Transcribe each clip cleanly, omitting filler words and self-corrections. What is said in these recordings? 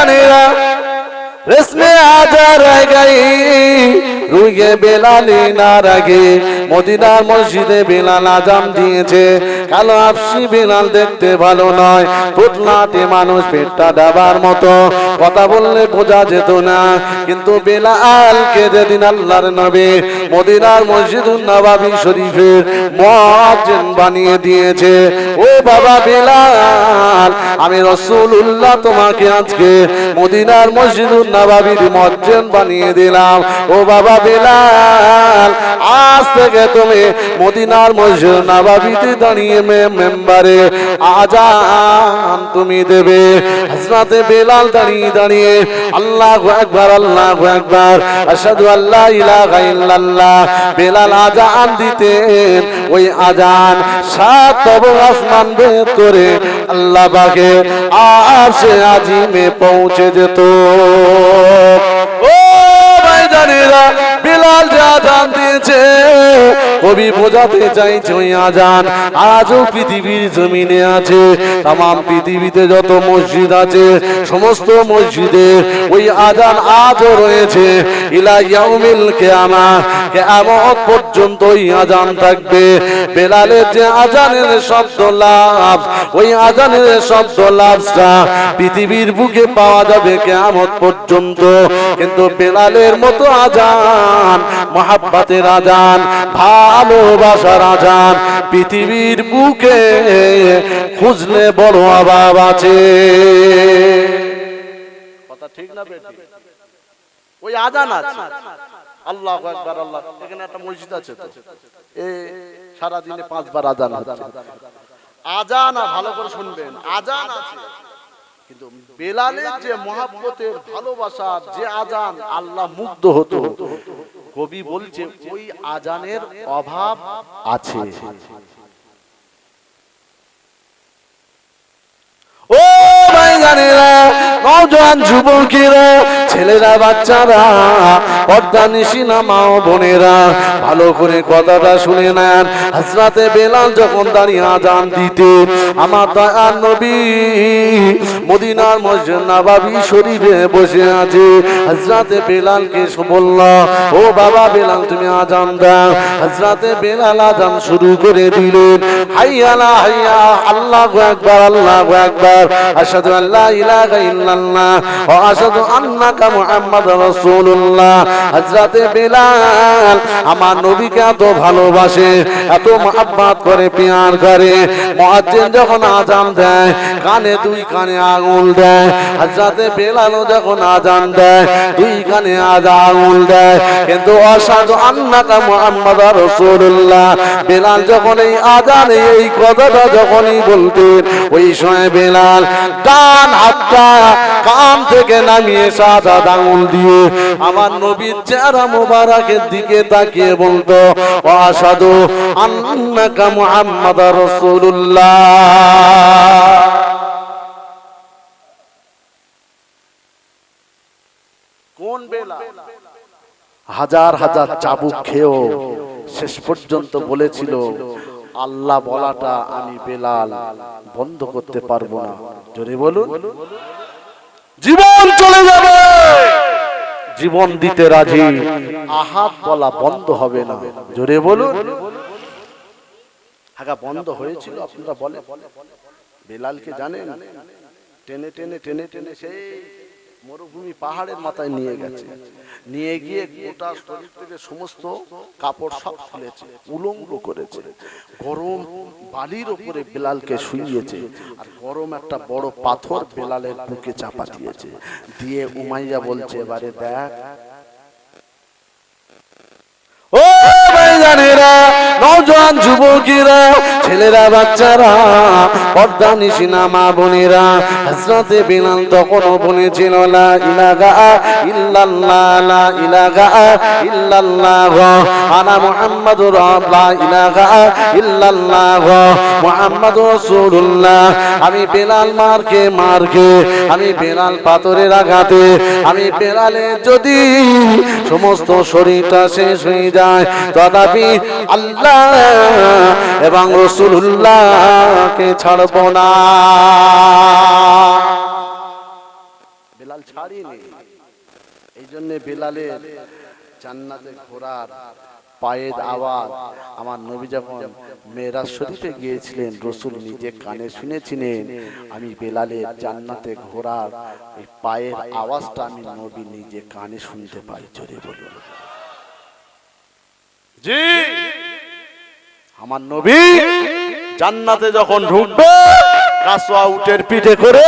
জানেরা रेस्मे आजा रह गई रुए बेलाली ना रगे মদিনার মসজিদে বেলাল আজান দিয়েছে কালো আফসি বেলাল দেখতে ভালো নয় পুতলাটে মানুষ পেটটা ডাবার মতো কথা বললে বোঝা যেত না কিন্তু বেলালকে যেদিন আল্লাহর নবী মদিনার মসজিদুন নববী শরীফের মুয়াজ্জিন বানিয়ে দিয়েছে ও বাবা বেলাল আমি রাসূলুল্লাহ তোমাকে আজকে মদিনার মসজিদুন নববীর মুয়াজ্জিন বানিয়ে দিলাম ও বাবা বেলাল আজ থেকে তুমি মদিনার মসজিদ নববীতে দাঁড়িয়ে মেম্বারে আজান তুমি দেবে হযরতে বেলাল দাঁড়িয়ে দাঁড়িয়ে আল্লাহু আকবার আশহাদু আল্লা ইলাহা ইল্লাল্লাহ বেলাল আজান দিতেন ওই আজান সাত তবক আসমান ভেদ করে আল্লাহ পাকের আরশে আজিমে পৌঁছে যেত ও ভাইজানেরা বেলাল যে আজান দিয়েছে কবি বোঝাতে চাইছে ওই আজান আজও পৃথিবীর জমিনে আছে तमाम পৃথিবীতে যত মসজিদ আছে সমস্ত মসজিদে ওই আজান আজও রয়েছে ইলা ইয়াউমিল কিয়ামা কিয়ামত পর্যন্ত ওই আজান থাকবে বেলালের যে আজানের শব্দ লাভ ওই আজানের শব্দ লাভটা পৃথিবীর বুকে পাওয়া যাবে কিয়ামত পর্যন্ত কিন্তু বেলালের মতো আজান মহব্বতের আজান ভালোবাসার আজান পৃথিবীর বুকে খুঁজলে বড় অভাব আছে কথা ঠিক না বেটি ওই আজান আছে আল্লাহু আকবার আল্লাহ এখানে একটা মসজিদ আছে তো এই সারা দিনে 5 বার আজান হচ্ছে আজান ভালো করে শুনবেন আজান আছে কিন্তু বেলালের যে মহব্বতের ভালোবাসার যে আজান আল্লাহ মুগ্ধ হতো কবি বলছে ওই আজানের অভাব আছে ও ভাইজানেরা নওজোয়ান যুবকেরা ছেলেরা বাচ্চারা পর্দানিশিনা মা ও বোনেরা ভালো করে কথাটা শুনে নেন হযরতে বেলাল যখন দাঁড়িয়ে আজান দিতেন আমার দয়ার নবী মদিনার মসজিদ নববী শরীফে বসে আছে হযরতে বেলালকে বলল ও বাবা বেলাল তুমি আজান দাও হযরতে বেলাল আজান শুরু করে দিলেন হাইয়া লা হাইয়া আল্লাহু আকবার আশহাদু আল্লা ইলাহা ইল্লাল্লাহ ওয়া আশহাদু আন্নাকা মুহাম্মাদুর রাসূলুল্লাহ হযরতে বেলাল আমার নবীকে এত ভালোবাসে এত মহব্বত করে প্যার করে মুয়াজ্জিন যখন আজান দেয় কানে দুই কানে আঙ্গুল দেয় হযরতে বেলালও যখন আজান দেয় দুই কানে আঙ্গুল দেয় কিন্তু আশহাদু আন্নাকা মুহাম্মাদুর রাসূলুল্লাহ বেলাল যখন এই আজানে এই কথাটা যখনই বলতেন ওই সময় বেলাল ডান হাতটা কান থেকে নামিয়ে সাদা আঙ্গুল দিয়ে আমার নবীর চেহারা মোবারকের দিকে তাকিয়ে বলতো আশহাদু আন্নাকা মুহাম্মাদুর রাসূলুল্লাহ কোন বেলাল হাজার হাজার চাবুক খেয়েও শেষ পর্যন্ত বলেছিল আল্লাহ বলাটা আমি বেলাল বন্ধ করতে পারবো না জোরে বলুন জীবন চলে যাবে জীবন দিতে রাজি আহাত বলা বন্ধ হবে না জোরে বলুন আগা বন্ধ হয়েছিল আপনারা বলে বেলালকে জানেন টেনে টেনে টেনে টেনে সেই মরুভূমি পাহাড়ের মাথায় নিয়ে গেছে নিয়ে গিয়ে গোটা শরীর থেকে সমস্ত কাপড় সব খুলেছে উলঙ্গ করেছে গরম বালির উপরে বেলালকে শুইয়েছে আর গরম একটা বড় পাথর বেলালের বুকে চাপা দিয়েছে দিয়ে উমাইয়া বলছে এবারে দেখ ও ভাইজানেরা নওজোয়ান যুবকেরা ছেলেরা বাচ্চারা পর্দানিশিনা মা বোনেরা হযরতে বেলাল তখনও বলেছিল লা ইলাহা ইল্লাল্লাহ লা ইলাহা ইল্লাল্লাহ আনা মুহাম্মাদুর লা ইলাহা ইল্লাল্লাহ মুহাম্মাদুর রাসূলুল্লাহ আমি বেলাল মারকে আমি বেলাল পাথরের আঘাতে আমি বেলালের যদি সমস্ত শরীরটা শেষ হয়ে যায় তথাপি আল্লাহ এবং রাসূলুল্লাহকে ছাড়ব না বেলাল ছাড়িনি। এই জন্য বেলালের জান্নাতে ঘোরার পায়ের আওয়াজ আমার নবী যখন মেরাজ শরীফে গিয়েছিলেন রাসূল নিজে কানে শুনেছিলেন। আমি বেলালের জান্নাতে ঘোরার এই পায়ের আওয়াজটা আমি নবী নিজে কানে শুনতে পাই। জোরে বলুন জি। আমার নবী জান্নাতে যখন ঢুকবে কাসওয়া উটের পিঠে করে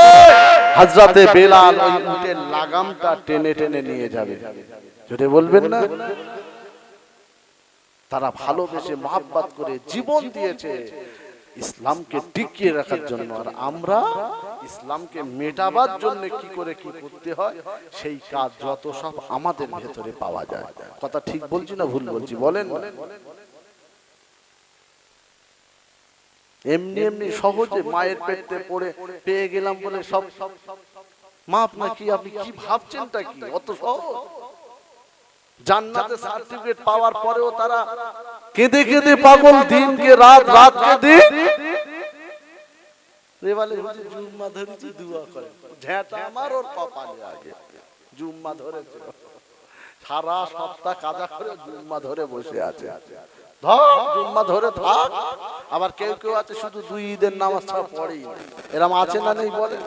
হযরতে বেলাল ওই উটের লাগামটা টেনে টেনে নিয়ে যাবে। জোরে বলবেন না? তারা ভালোবেসে মহব্বত করে জীবন দিয়েছে ইসলামকে টিকিয়ে রাখার জন্য। আর আমরা ইসলামকে মেটাবার জন্য কি করে কি করতে হয় সেই কাজ যত সব আমাদের ভেতরে পাওয়া যায়। কথা ঠিক বলছি না ভুল বলছি বলেন? এমনি এমনি সহজে মায়ের পেটে পড়ে পেয়ে গেলাম বলে সব মাপ নাকি? আপনি কি ভাবছেনটা কি? অত সহজ? জান্নাতে সার্টিফিকেট পাওয়ার পরেও তারা কেঁদে কেঁদে পাগল, দিনকে রাত, রাতকে দিন। রেবালে জুম্মা ধরেছি দোয়া করে, ঝেঁটা আমার ওর কপালে আগে জুম্মা ধরেছে, সারা সপ্তাহ কাজা করে জুম্মা ধরে বসে আছে। জুম্মা ধরে থাক। আবার কেউ কেউ আছে শুধু দুই ঈদের নামাজ ছাড়া পড়েই না, এরম আছে না নেই বলে?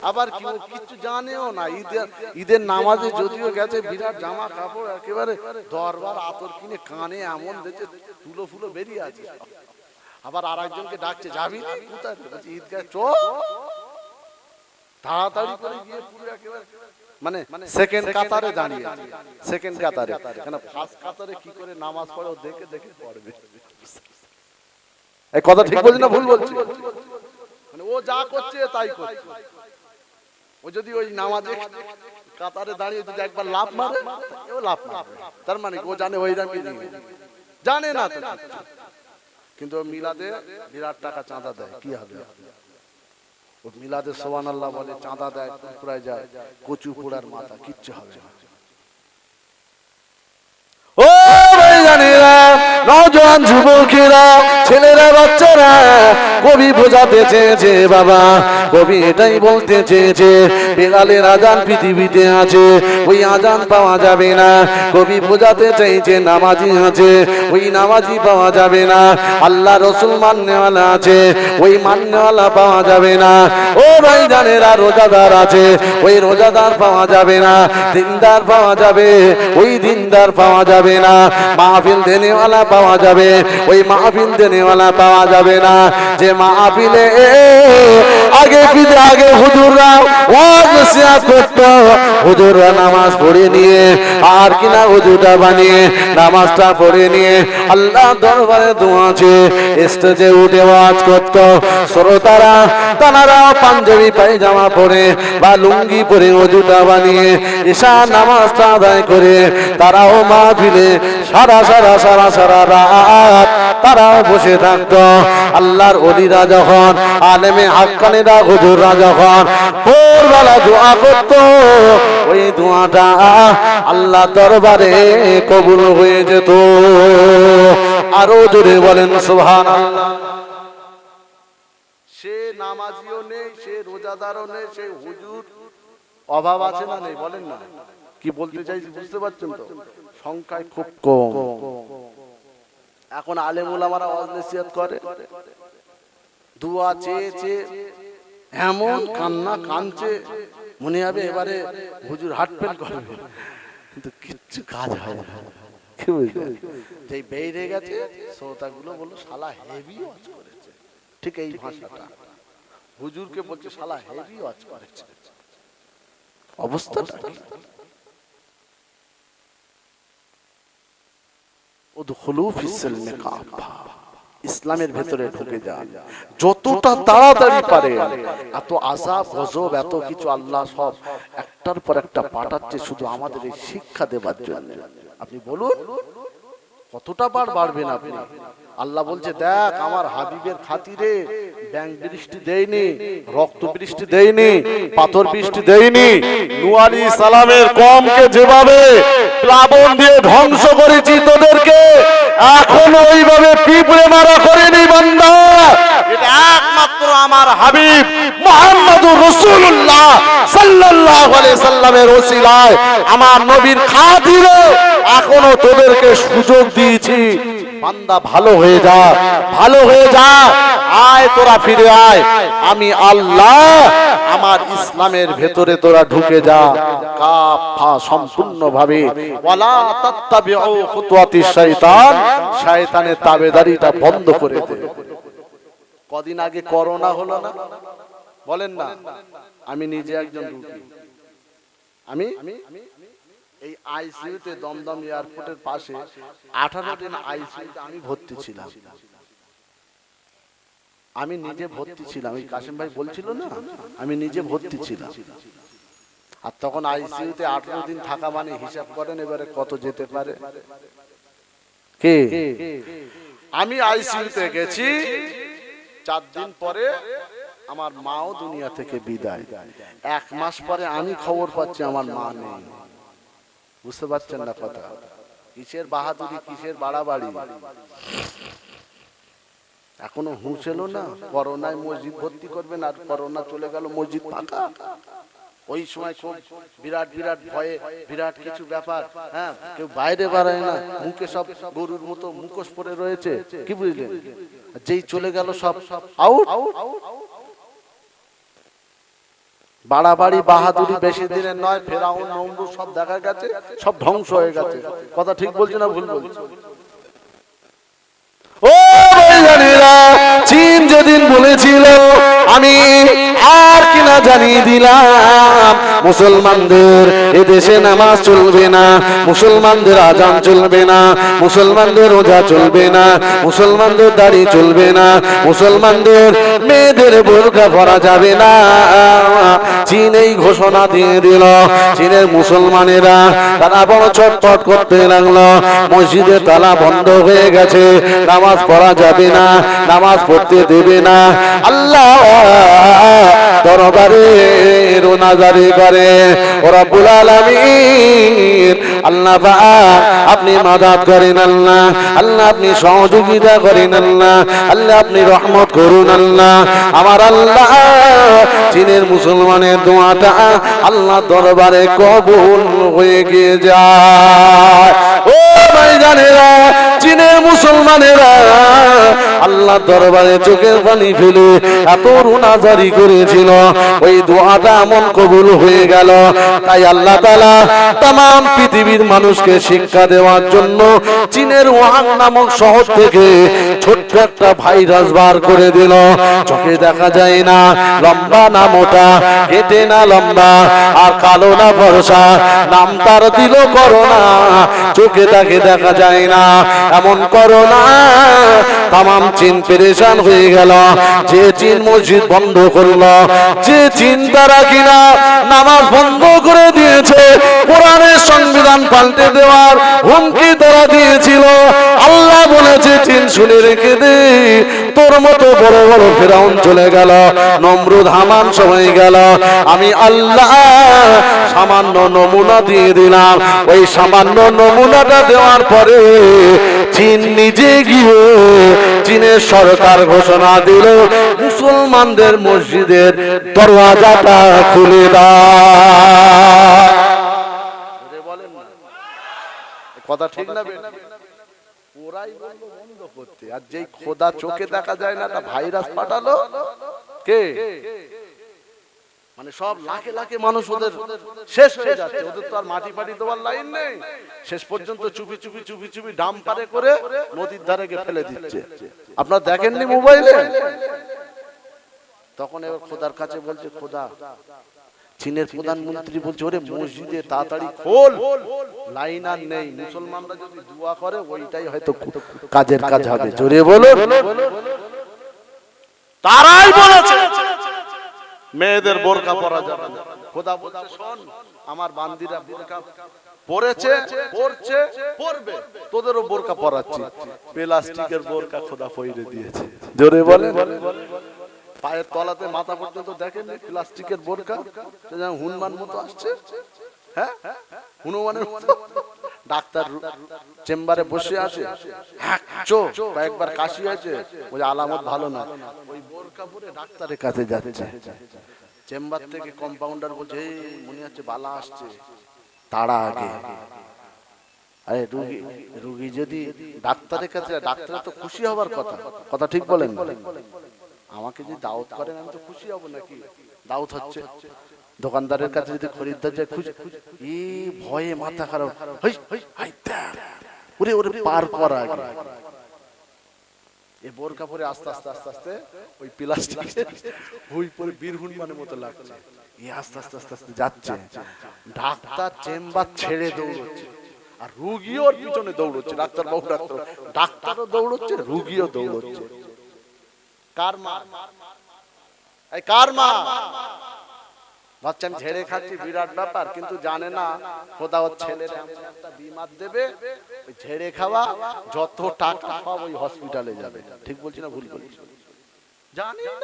আবার কেউ কিছু জানেও না, ঈদের নামাজে যদিও গেছে বিরাট জামা কাপড় একেবারে দরবার আতর কিনে কানে এমন দেখে তুলো ফুলো বেরিয়ে আছে। আবার আর একজনকে ডাকছে, যাবি না? কোথায়? ঈদগাহ চো, তাড়াতাড়ি করে গিয়ে পুরো একেবারে মানে সেকেন্ড কাতারে দাঁড়িয়ে, সেকেন্ড কাতারে, কেন ফার্স্ট কাতারে কি করে নামাজ পড়ে ও দেখে দেখে পড়বে। এই কথা ঠিক বলছি না ভুল বলছি? মানে ও যা করছে তাই করছে। ও যদি ওই নামাজে কাতারে দাঁড়িয়ে যদি একবার লাফ মারে, ও লাফ মারবে, তার মানে ও জানে ওই রামি জানে না তো। কিন্তু মিলাদে বিরাট টাকা চাঁদা দেয়, কি হবে? ও মিলাদে সুবহানাল্লাহ বলে, চাঁদা দেয়, পুরায় যায়, কচু পোড়ার মাথা, কিচ্ছু হবে না। ও ভাইজানেরা, নওজোয়ান যুবকেরা, ছেলেরা, বাচ্চারা, কবি বোঝাতে চেয়েছে বাবা, কবি এটাই বলতে চেয়েছে বেলালের আজান পৃথিবীতে আছে, ওই আজান পাওয়া যাবে না। কবি বোঝাতে চাইছে নামাজি আছে, ওই নামাজি পাওয়া যাবে না। আল্লাহ রসুল মাননেওয়ালা আছে, ওই মাননেওয়ালা পাওয়া যাবে না। ও ভাইজানেরা, রোজাদার আছে, ওই রোজাদার পাওয়া যাবে না। দিনদার পাওয়া যাবে, ওই দিনদার পাওয়া যাবে না। মাহফিল দেনেওয়ালা পাওয়া যাবে, ওই মাহফিল দেনেওয়ালা পাওয়া যাবে না। যে মাহফিলে আগে পিঠে আগে হুজুররা ওয়াজ নসিহত করতো, হুজুররা নামাজ পড়ে নিয়ে আর কিনা হুজুরটা বানিয়ে নামাজটা পড়ে নিয়ে আল্লাহ দরবারে দোয়া আছে স্টেজে উঠে ওয়াজ করতো। শ্রোতারা তারা পাঞ্জাবি পায়জামা পরে বা লুঙ্গি পরে হুজুরটা বানিয়ে ঈশা নামাজটা আদায় করে তারাও মাহফিলে সারা সারা সারা সারা রাত তারাও বসে থাকতো। আল্লাহর ওলিরা যখন, আলেমে হাক্কানিরা হুজুররা যখন ভোরবেলা দোয়া করতো, ওই দোয়াটা আল্লাহ দরবারে কবুল হয়ে যেত। আরো জোরে বলেন সুবহানাল্লাহ। সে নামাজিও নেই, সে রোজাদারও নেই, সে হুজুর অভাব আছে না নেই? বলেন না, কি বলতে চাইছি বুঝতে পারছেন তো? সংখ্যায় খুব কম। এখন আলেম ওলামারা ওয়াজ নসিহত করে, দোয়া চেয়েছে, এমন কান্না কাঁদছে মনে হবে এবারে হুজুর হার্ট ফেল করবে, কিন্তু কিচ্ছু কাজ হয় না। কি বুঝলেন? যেই বেরিয়ে গেছে শ্রোতাগুলো বললো শালা হেভি ওয়াজ করেছে। ঠিক এই ভাষাটা হুজুরকে বলছে, শালা হেভি ওয়াজ করেছে। অবস্থাটা ইসলামের ভেতরে ঢুকে যান যতটা তাড়াতাড়ি পারে। এত আযাব গজব এত কিছু আল্লাহ সব একটার পর একটা পাঠাচ্ছে শুধু আমাদের এই শিক্ষা দেবার জন্য। আপনি বলুন কতটা বার বাড়বেন আপনি? আল্লাহ বলছে, দেখ আমার হাবিবের খাতিরে ব্যাঙ বৃষ্টি দেয়নি, রক্ত বৃষ্টি দেয়নি, পাথর বৃষ্টি দেয়নি। নূহ আলাইহিস সালামের কওমকে যেভাবে প্লাবন দিয়ে ধ্বংস করেছি তোদেরকে, এখন ওইভাবে পিঁপড়ে মারা করেনি বান্দা। এটা একমাত্র আমার হাবিব মুহাম্মদুর রাসূলুল্লাহ সাল্লাল্লাহু আলাইহি সাল্লামের ওসিলায় আমার নবীর খাতিরে এখনো তোদেরকে সুযোগ দিয়েছি। বান্দা ভালো হয়ে যা, ভালো হয়ে যা, আয় তোরা ফিরে আয়, আমি আল্লাহ আমার ইসলামের ভেতরে তোরা ঢুকে যা কাফা সম্পূর্ণভাবে। ওয়ালা তাত্তাবিউ খুতুওয়াতিশ শাইতান, শয়তানের তাবেদারিটা বন্ধ করে দে। কদিন আগে করোনা হলো না, বলেন না? আমি নিজে একজন রোগী, আমি এই আইসিইউতে দমদম এয়ারপোর্টের পাশে 18 দিন আইসিইউতে আমি ভর্তি ছিলাম। আমি নিজে ভর্তি ছিলাম, এই কাসিম ভাই বলছিল না, আমি নিজে ভর্তি ছিলাম। আর তখন আইসিইউতে 18 দিন থাকা মানে হিসাব করেন এবারে কত যেতে পারে। কে? আমি আইসিইউতে গেছি, 4 দিন পরে আমার মাও দুনিয়া থেকে বিদায়। 1 মাস পরে আমি খবর পাচ্ছি আমার মা নেই। বুঝতে পারছেন না কথা? কিসের বাহাদুরি, কিসের বাড়াবাড়ি। এখনো হুঁশ এলো না। করোনায় মসজিদ ভর্তি করবেন আর করোনা চলে গেল, মসজিদ ফাঁকা। ওই সময় খুব বিরাট বিরাট ভয়ে বিরাট কিছু ব্যাপার, হ্যাঁ, কেউ বাইরে বাড়ায় না, মুখে সব গরুর মতো মুখোশ পরে রয়েছে, কি বুঝলেন? যেই চলে গেল সব আউট। বাড়াবাড়ি বাহাদুরি বেশি দিনের নয়। ফেরাউন নমরুদ সব দেখা গেছে, সব ধ্বংস হয়ে গেছে। কথা ঠিক বলছি না ভুল বলছি? ও ভাইজানেরা, চীন যেদিন বলেছিল আমি আর কিনা জানিয়ে দিলাম মুসলমানদের এদেশে নামাজ চলবে না, মুসলমানদের আযান চলবে না, মুসলমানদের রোজা চলবে না, মুসলমানদের দাড়ি চলবে না, মুসলমানদের মেয়েদের বোরকা পরা যাবে না। চীন এই ঘোষণা দিয়ে দিল। চীনের মুসলমানেরা তারা বড় চটপট করতে লাগলো। মসজিদে তালা বন্ধ হয়ে গেছে, নামাজ পড়া যাবে না, নামাজ পড়তে দেবে না। আল্লাহ দরবারে রোনাজারি করে রব্বুল আলামিন, আল্লাহ পাক আপনি মাদাত করেন, আল্লাহ আল্লাহ আপনি সহযোগিতা করেন, আল্লাহ আল্লাহ আপনি রহমত করুন, আল্লাহ আমার আল্লাহ। চীনের মুসলমানের দোয়াটা আল্লাহ দরবারে কবুল হয়ে গিয়ে যায়। ও ভাইজানেরা, চীনের মুসলমানেরা আল্লাহ দরবারে চোখের পানি ফেলে এত রোনাজারি করেছিল, ওই দোয়াটা এমন কবুল হয়ে গেল। তাই আল্লাহ তাআলা तमाम পৃথিবীর মানুষকে শিক্ষা দেওয়ার জন্য চীনের ওয়াং নামক শহর থেকে ছোট্ট একটা ভাইরাস বার করে দিল। চোখে দেখা যায় না, লম্বা না মোটা, কেটে না লম্বা, আর কালো না ফর্সা, নাম তার দিল করোনা। চোখে তাকে দেখা যায় না, এমন করোনা तमाम চীন পেরেশান হয়ে গেল। যে চীন মসজিদ বন্ধ করলো, যে চীন তারা কিনা নামাজ বন্ধ করে দিয়েছে, কোরআনের সংবিধান পাল্টে দেওয়ার হুমকি তারা দিয়েছিল, আল্লাহ বলেছে চীন শুনে রেখে দে, তোর মতো বড় বড় ফেরাউন চলে গেল, নমরুদ হামান সবাই গেল, আমি আল্লাহ সামান্য নমুনা দিয়ে দিলাম। ওই সামান্য নমুনাটা দেওয়ার পরে চীন নিজে গিয়ে চীনের সরকার ঘোষণা দিল মুসলমানদের মসজিদের দরওয়াজাটা খুলে দাও। কথা ঠিক না? ওরাই বলল বন্ধ করতে, আর যেই খোদা চোখে দেখা যায় না তা ভাইরাস পাঠালো কে? মানে সব লাখে লাখে মানুষ ওদের শেষ হয়ে যাচ্ছে। ওদের তো আর মাটি পাটি দেওয়ার লাইন নেই। শেষ পর্যন্ত চুপি চুপি চুপি চুপি ডাম্পারে করে নদীর ধারে গিয়ে ফেলে দিচ্ছে। আপনারা দেখেননি মোবাইলে? তখন এবার খোদার কাছে বলছে, খোদা, চীনের প্রধানমন্ত্রী বলছে, ওরে মসজিদে তাড়াতাড়ি খোল, লাইন আর নেই। মুসলমানরা যদি দোয়া করে ওইটাই হয়তো কাজের কাজ হবে। জোরে বলুন। তারাই বলেছে মেয়েদের বোরকা পরা যাবে না। খোদা বলছে, শোন, আমার বান্দিরা বোরকা পরেছে, পরছে, পরবে, তোদেরও বোরকা পরাচ্ছি। প্লাস্টিকের বোরকা খোদা পরিয়ে দিয়েছে। জোরে বলেন। পায়ের তলাতে মাথা পর্যন্ত দেখেন প্লাস্টিকের বোরকা, হনুমান মতো আসছে। হ্যাঁ, হনুমানের মতো। ডাক্তার চেম্বারে বসে আছে, কয়েকবার কাশি হয়েছে, ওই আলামত ভালো না, ওই বোরকা পরে ডাক্তারের কাছে যাচ্ছে, চেম্বার থেকে কম্পাউন্ডার বলছে এই মনে হচ্ছে বালা আসছে, তাড়া আগে। আরে রুগী যদি ডাক্তারের কাছে, ডাক্তার তো খুশি হবার কথা, কথা ঠিক বলেন? আমাকে যদি দাওয়াত করেন আমি তো খুশি হব নাকি? দাওয়াত হচ্ছে, দোকানদারের কাছে যদি খরিদ্দার যায় খুশি, এই ভয়ে মাথা খারাপ, ওরে ওরে পার করা আগে। এই বোরকা পরে আস্তে আস্তে আস্তে আস্তে ওই প্লাস্টিকের হুই পরে বীর হনুমানের মতো লাগছে, এই আস্তে আস্তে আস্তে আস্তে যাচ্ছে। ডাক্তার চেম্বার ছেড়ে দৌড়চ্ছে আর রুগীও ওর পিছনে দৌড়চ্ছে, ডাক্তার বাবু ডাক্তার, ডাক্তারও দৌড়চ্ছে, রুগীও দৌড়চ্ছে। কার মা? এই কার মা? ভাবছেন ঝেড়ে খাচ্ছি বিরাট ব্যাপার, কিন্তু জানে না খোদা ওর ছেলের একটা বিমার দেবে, ওই ঝেড়ে খাওয়া যত টাকা সব ওই হসপিটালে যাবে। ঠিক বলছি না ভুল বলছি? জানি না,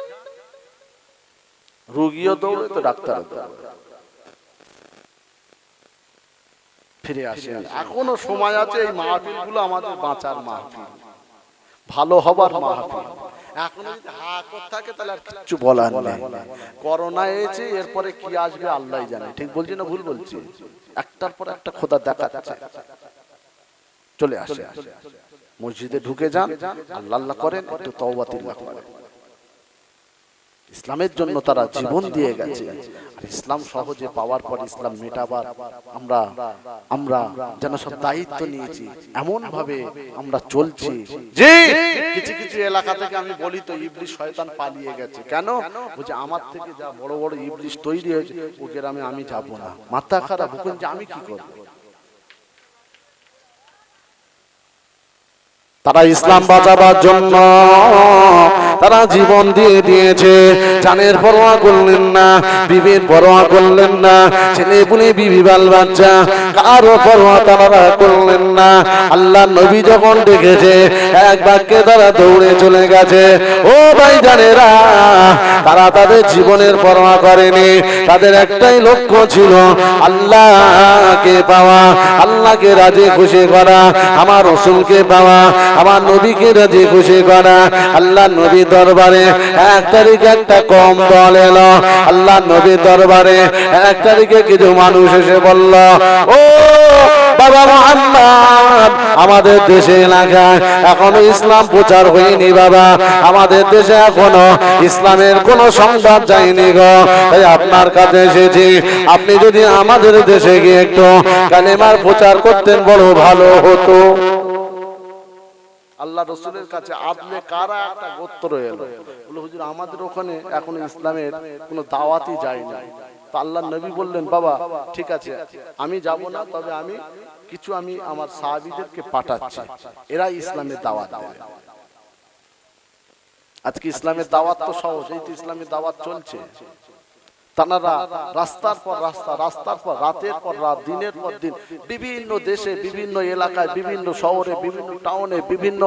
রোগীও দৌড়ে তো ডাক্তারও দৌড়ে। ফিরে আসে, এখনো সময় আছে। এই মাহফিল গুলো আমাদের বাঁচার মাহফিল, ভালো হবার মাহফিল। এখনো যদি হাকত থাকে তাহলে আর কিছু বলার নেই। করোনা এসেছে, এরপরে কি আসবে আল্লাহ জানে। ঠিক বলছি না ভুল বলছি? একটার পর একটা খোদা দেখাচ্ছে। চলে আসে, মসজিদে ঢুকে যান, আল্লাহ আল্লাহ করেন, একটু তওবাতিল্লাহ করেন। ইসলামের জন্য তারা জীবন দিয়ে গেছে। ইসলাম সহজে পাওয়ার পর ইসলাম মেটাবার আমরা যেন সব দায়িত্ব নিয়েছি, এমন ভাবে আমরা চলছি যে কিছু কিছু এলাকা থেকে আমি বলি তো ইবলিশ শয়তান পালিয়ে গেছে। কেন? বুঝে আমার থেকে যা বড় বড় ইবলিশ তৈরি হয়েছে, ও গ্রামে আমি যাব না। মাথা খারাপ, বুঝুন যে আমি কি করব? তারা ইসলাম বাঁচাবার জন্য তারা জীবন দিয়ে দিয়েছে। জানের পরোয়া করলেন না, বিবির পরোয়া করলেন না, ছেলে পুলে বিবি বাল বাচ্চা কারো পরোয়া তারা করলেন না। আল্লাহ নবী যখন ডেকেছে এক বাক্যে তারা দৌড়ে চলে গেছে। ও ভাই জানেরা, তারা তাদের জীবনের পরোয়া করেনি। তাদের একটাই লক্ষ্য ছিল আল্লাহকে পাওয়া, আল্লাহকে রাজি খুশি করা, আমার রাসূলকে পাওয়া, আমার নবীকে রাজি খুশি করা। আল্লাহ নবী দরবারে 1 তারিখে একটা কম দল এলো। আল্লাহ নবী দরবারে 1 তারিখে কিছু মানুষ এসে বলল, ও বাবা মুহাম্মদ, আমাদের দেশে এলাকায় এখনো ইসলাম প্রচার হয়নি বাবা, আমাদের দেশে এখনো ইসলামের কোন সংবাদ যায়নি গো, তাই আপনার কাছে এসেছি। আপনি যদি আমাদের দেশে গিয়ে একটু কালেমার প্রচার করতেন বড় ভালো হতো। আল্লাহ রসুলের কাছে আদলে কারা একটা গোত্র এলো, বলে হুজুর আমাদের ওখানে এখনো ইসলামের কোনো দাওয়াতই যায়নি। তো আল্লাহ নবী বললেন, বাবা ঠিক আছে, আমি যাব না, তবে আমি আমার সাহাবীদেরকে পাঠাচ্ছি, এরা ইসলামের দাওয়াত দেবে। আজকে ইসলামের দাওয়াত তো সহজ, এই তো ইসলামের দাওয়াত চলছে। তারা রাস্তার পর রাস্তা, রাস্তার পর রাতের পর রাত, দিনের পর দিন বিভিন্ন দেশে, বিভিন্ন এলাকায়, বিভিন্ন শহরে, বিভিন্ন টাউনে, বিভিন্ন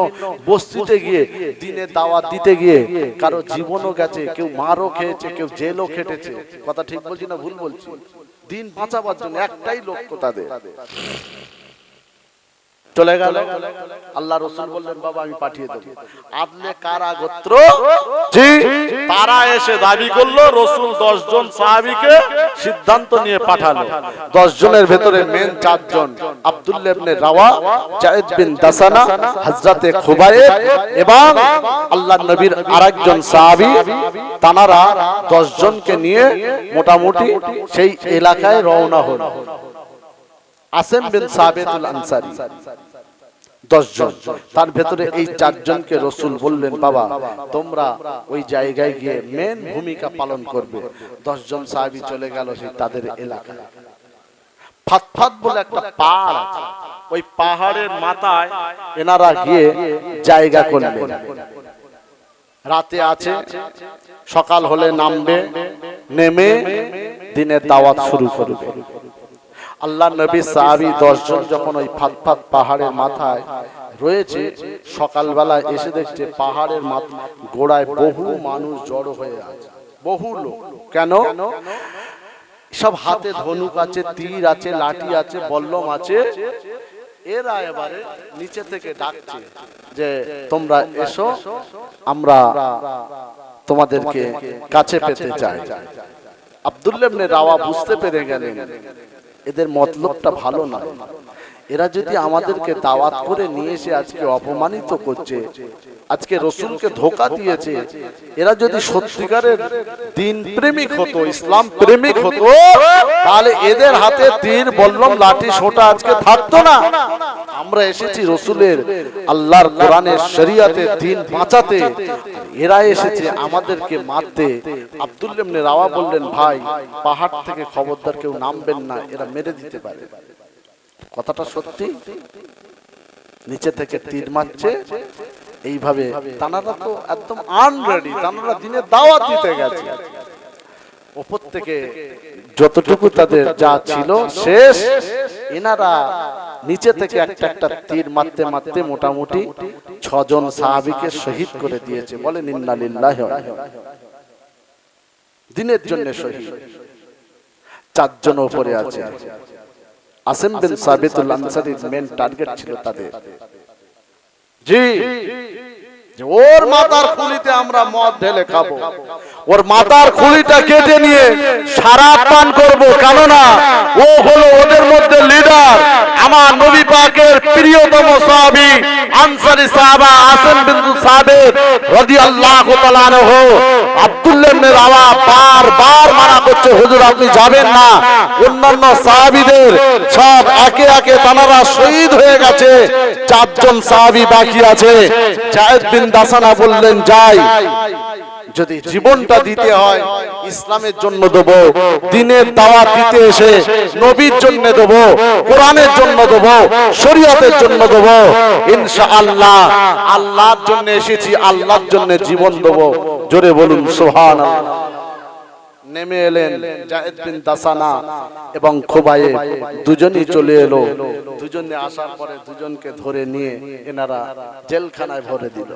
বস্তিতে গিয়ে দিনের দাওয়াত দিতে গিয়ে কারো জীবনও গেছে, কেউ মারও খেয়েছে, কেউ জেলও খেটেছে। কথা ঠিক বলছি না ভুল বলছি? দিন বাঁচাবার জন্য একটাই লক্ষ্য তাদের। চলে গেল, আল্লাহ রাসূল বললেন, বাবা আমি পাঠিয়ে দেব। আদলে কারা গোত্র, জি, তারা এসে দাবি করলো রাসূল 10 জন সাহাবীকে সিদ্ধান্ত নিয়ে পাঠালো। 10 জনের ভেতরে মেন 4 জন, আব্দুল্লাহ ইবনে রাওয়া, যায়েদ বিন দাসানা, হযরতে খুবাইব এবং আল্লাহর নবীর আরেকজন সাহাবী, তানারা 10 জনকে নিয়ে মোটামুটি সেই এলাকায় রওনা হলো। আসেম বিন সাবিতুল আনসারী 10 জন, তার ভেতরে এই 4 জনকে রাসূল বললেন, বাবা তোমরা ওই জায়গায় গিয়ে মেন ভূমিকা পালন করবে। 10 জন সাহাবী চলে গেল সেই তাদের এলাকায়। ফাতফাত বলে একটা পাহাড় আছে, ওই পাহাড়ের মাথায় এনারা গিয়ে জায়গা করলেন। রাতে আছে, সকাল হলে নামবে, নেমে দিনের দাওয়াত শুরু করবে। আল্লাহ নবী সাহাবী 10 জন যখন ওই ফাতফাত পাহাড়ের মাথায় রয়েছে, সকালবেলা এসে দেখছে পাহাড়ের গোড়ায় বহু মানুষ জড়ো হয়ে আছে, বহু লোক। কেন? সব হাতে ধনুক আছে, তীর আছে, লাঠি আছে, বল্লম আছে। এরা এবারে নিচে থেকে ডাকছে যে তোমরা এসো, আমরা তোমাদেরকে কাছে পেতে চায়। আব্দুল্লাহ ইবনে রাওয়া বুঝতে পেরে গেলেন এদের মতলবটা ভালো না। এরা যদি আমাদেরকে দাওয়াত করে নিয়ে এসে আজকে অপমানিত করছে, আজকে রাসূলকে ধোঁকা দিয়েছে, এরা যদি সত্যিকারের দ্বীন প্রেমিক হতো, ইসলাম প্রেমিক হতো, তাহলে এদের হাতে তীর বল্লম লাঠি সোঁটা আজকে থাকতো না। আমরা এসেছি রাসূলের আল্লাহর কোরআনের শরীয়তের দ্বীন বাঁচাতে, এরা এসেছে আমাদেরকে মারতে। আব্দুল্লাহ ইবনে রাওয়া বললেন, ভাই পাহাড় থেকে খবরদার কেউ নামবেন না, এরা মেরে দিতে পারে। কথাটা সত্যি। নিচে থেকে তীর মারছে এইভাবে। তানারা তো একদম আনরেডি, তানারা দিনে দাওয়াত দিতে গেছে। উপর থেকে যতটুকু তাদের যা ছিল শেষ। এনারা নিচে থেকে একটা একটা তীর মারতে মারতে মোটামুটি 6 জন সাহাবীকে শহীদ করে দিয়েছে। বলেন ইন্না লিল্লাহি ওয়া ইন্না ইলাইহি রাজিউন। দিনের জন্য শহীদ 4 জন উপরে আছে। আসিম বিন সাবিতুল আনসারীর মেন টার্গেট ছিল তাদের, জি, যে ওর মাথার খুলিতে আমরা মদ ঢেলে খাবো, ওর মাথার খুলিটা কেটে নিয়ে শরাব পান করব, কেননা ও হলো ওদের মধ্যে লিডার। আমার নবী পাকের প্রিয়তম সাহাবী আনসারী সাহাবা আসিম বিন সাবিত রাদিয়াল্লাহু তাআলা আনহু। আব্দুল্লাহ ইবনে রাওয়া বারবার মানা করছে, হুজুর আপনি যাবেন না। অন্যান্য সাহাবীদের সব একে একে তানারা শহীদ হয়ে গেছে, 4 জন সাহাবী বাকি আছে। যায়েদ বিন দাসানা বললেন, যাই, যদি জীবনটা দিতে হয় ইসলামের জন্য দেব, দ্বীনের দাওয়াত দিতে এসে নবীর জন্য দেব, কোরআনের জন্য দেব, শরীয়তের জন্য দেব, ইনশাআল্লাহ। আল্লাহর জন্য এসেছি, আল্লাহর জন্য জীবন দেব। জোরে বলুন সুবহানাল্লাহ। নেমে এলেন যায়েদ বিন দাসানা এবং খুবাইব, দুজনই চলে এলো। দুজনে আসার পরে দুজনকে ধরে নিয়ে এনারা জেলখানায় ভরে দিল।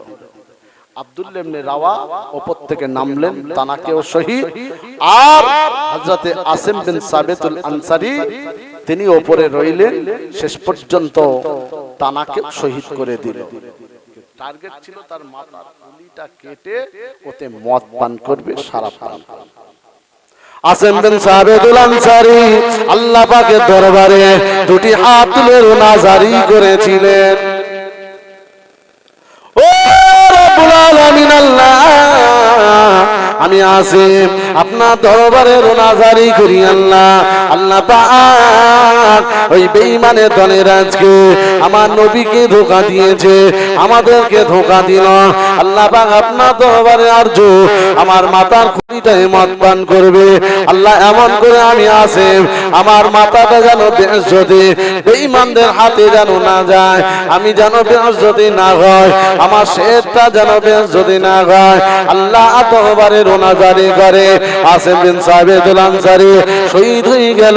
আব্দুল্লাহ ইবনে রাওয়া উপর থেকে নামলেন, তানাকেও শহীদ। আর হযরতে আসিম বিন সাবিতুল আনসারী তিনি উপরে রইলেন, শেষ পর্যন্ত তানাকে শহীদ করে দিল। টার্গেট ছিল তার মাথার খুলিটা কেটে ওতে মদ পান করবে, শরাব পান করবে। আসিম বিন সাবিতুল আনসারী আল্লাহ পাকের দরবারে 2টি হাত তুলে রোনাজারি করেছিলেন। ও রব্বুল আলামিন আল্লাহ, আমি আসিম আপনার দরবারে রোনাজারি করি আল্লাহ। আল্লাহ পাক ওই বেঈমানের দলের আজকে আমার নবীকে ধোঁকা দিয়েছে, আমাদেরকে ধোঁকা দিল। আল্লাহ পাক আপনার দরবারে আরজু আমার মাথার খুলিটায় মদ পান করবে। আল্লাহ এমন করে আমি আসিম আমার মাথাটা যেন বেইজ্জতি বেঈমানদের হাতে যেন না যায়, আমি যেন বেইজ্জতি না হয়, আমার শেরটা যেন বেইজ্জতি না হয়। আল্লাহ দরবারে রোনাজারি করে আসিম বিন সাবিতুল আনসারী শহীদ হয়ে গেল।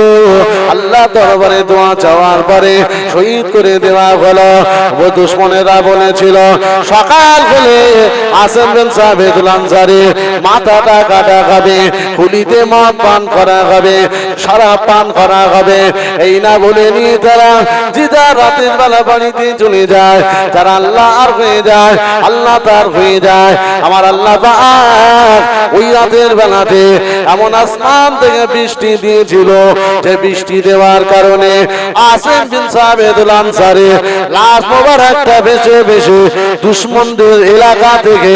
আল্লাহ দরবারে দোয়া চাওয়ার পরে শহীদ করে দেওয়া হলো। ও দুশমনেরা বলেছিল সকাল হলে আসিম বিন সাবিতুল আনসারী মাথাটা কাটা হবে, খুলিতে মদ পান করা হবে, শরাব পান করা হবে। এই না বলে নিয়ে তারা জিদা রাতের বেলা বাড়িতে চলে যায়। যারা আল্লাহ আর হয়ে যায়, আল্লাহ তার হয়ে যায়। আমার আল্লাহ পাক ওই রাতের বেলাতে এমন আসমান থেকে বৃষ্টি দিয়েছিল, যে বৃষ্টি দেওয়ার কারণে আসিম বিন সাবিতুল আনসারী লাশ মোবারকটা ভেসে ভেসে দুশমনদের এলাকা থেকে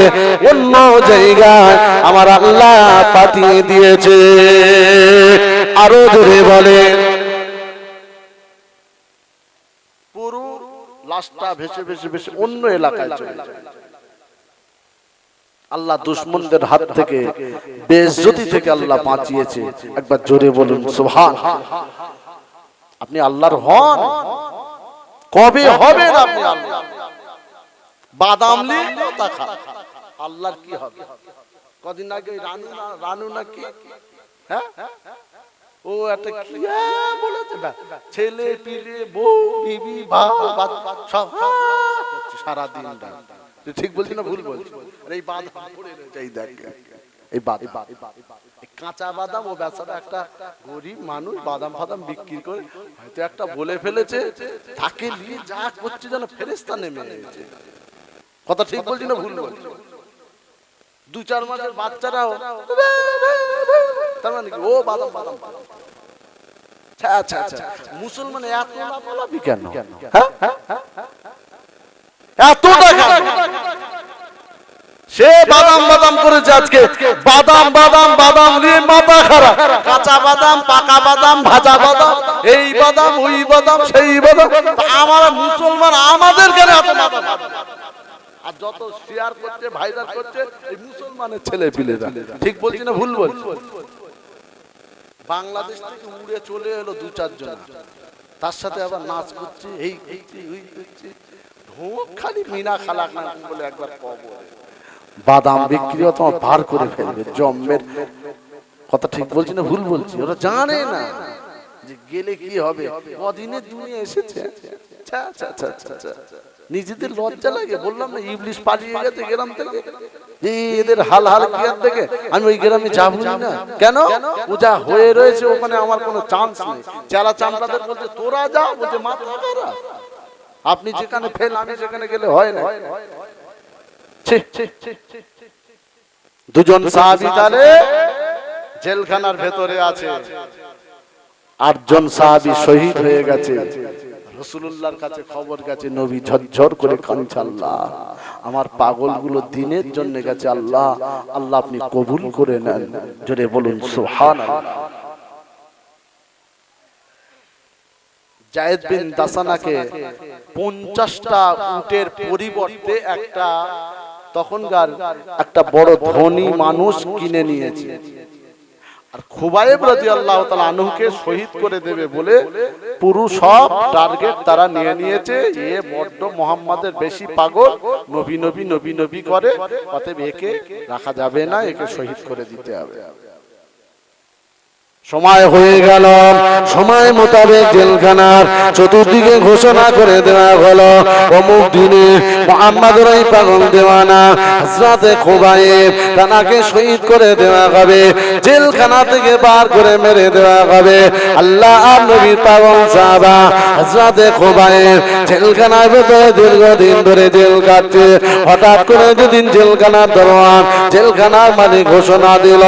অন্য জায়গায় আমার আল্লাহ পাঠিয়ে দিয়েছে। আরো জোরে বলে, পুরো লাশটা ভেসে ভেসে ভেসে অন্য এলাকায় চলে যায়। আল্লাহ দুশমনদের হাত থেকে বেইজ্জতি থেকে আল্লাহ বাঁচিয়েছে। একবার জোরে বলুন সুবহানাল্লাহ। আপনি আল্লাহর হন, কবে হবেন আপনি আল্লাহ? বাদাম লিয়ে খা, আল্লাহর কি হবে? কদিন আগে রানু নাকি, হ্যাঁ ও একটা কি বলেছে, ছেলে পিলে বউ বিবি সব সারা দিন। ঠিক বলছি না ভুল বলছি? এই বাদাম পড়ে রয়েছে, এই দেখ এই বাদাম, কাঁচা বাদাম। ও বেচারা একটা গরিব মানুষ বাদাম ফাদাম বিক্রি করে হয়তো একটা বলে ফেলেছে, তাকে নিয়ে যা করছে যেন ফেরেশতা নেমে এসেছে। কথা ঠিক বলছি না ভুল বলছি? 2-4 মাসের বাচ্চারাও তার মানে কি ও বাদাম বাদাম আচ্ছা আচ্ছা মুসলমান এত লাফালাফি কেন হ্যাঁ এত টাকা সে বাদাম বাদাম করেছে আজকে বাদাম বাদাম বাদাম নিয়ে মাথা খারাপ কাঁচা বাদাম পাকা বাদাম ভাজা বাদাম এই বাদাম ওই বাদাম সেই বাদাম আমার মুসলমান আমাদের কেন এত মাথা খারাপ আর যত শেয়ার করছে ভাইরাল করছে এই মুসলমানের ছেলে পিলেরা ঠিক বলছি না ভুল বলছি বাংলাদেশ থেকে উড়ে চলে এলো 2-4 জন তার সাথে আবার নাচ করছে এই ওই করছে ঢোক খালি মিনা খালা খান বলে একবার কবর বাদাম বিক্রিও তোমার ভার করে ফেলবে জম্মের কথা ঠিক বলছি না ভুল বলছি ওরা জানে না যে গেলে কি হবে কদিনের দুনিয়া এসেছে নিজেদের লজ্জা লাগে বললাম না ইবলিশ পালিয়ে গেছে গ্রাম থেকে এদের হাল হাল কিয়ার থেকে আমি ওই গ্রামে যাবো না কেন ও যা হয়ে রয়েছে ওখানে আমার কোনো চান্স নেই যারা চামড়াদের বলছে তোরা যা বলছে মাথা খারাপ আপনি যেখানে ফেল আমি সেখানে গেলে হয় না দুজন সাহাবী তাহলে জেলখানার ভেতরে আছে 8 জন সাহাবী শহীদ হয়ে গেছে রাসূলুল্লাহর কাছে খবর গেছে নবী ঝরঝর করে কাঁদছে আল্লাহ আমার পাগলগুলো দিনের জন্য গেছে আল্লাহ আল্লাহ আপনি কবুল করে নেন জোরে বলুন সুবহানাল্লাহ জায়েদ বিন দাসানাকে 50টা উটের পরিবর্তে একটা তখনকার একটা বড় ধনী মানুষ কিনে নিয়েছে আর খুবাইব রাদিয়াল্লাহু তাআলা আনহুকে শহীদ করে দেবে বলে পুরো সব টার্গেট তারা নিয়ে নিয়েছে এ বড় মুহাম্মাদের বেশি পাগল নবী নবী নবী নবী করে অতএব একে রাখা যাবে না একে শহীদ করে দিতে হবে সময় হয়ে গেল সময় মোতাবেক জেলখানার চতুর্দিকে ঘোষণা করে দেওয়া হলো অমুক দিনে মুহাম্মদের এই পাগল দেওয়ানা হযরতে খুবাইব তাকে শহীদ করে দেওয়া হবে জেলখানা থেকে বার করে মেরে দেওয়া হবে আল্লাহ আর নবীর পাগল সাহাবা হযরতে খুবাইব জেলখানার ভিতরে দীর্ঘদিন ধরে জেল কাটছে হঠাৎ করে যেদিন জেলখানার দরওয়ান জেলখানার মালিক ঘোষণা দিল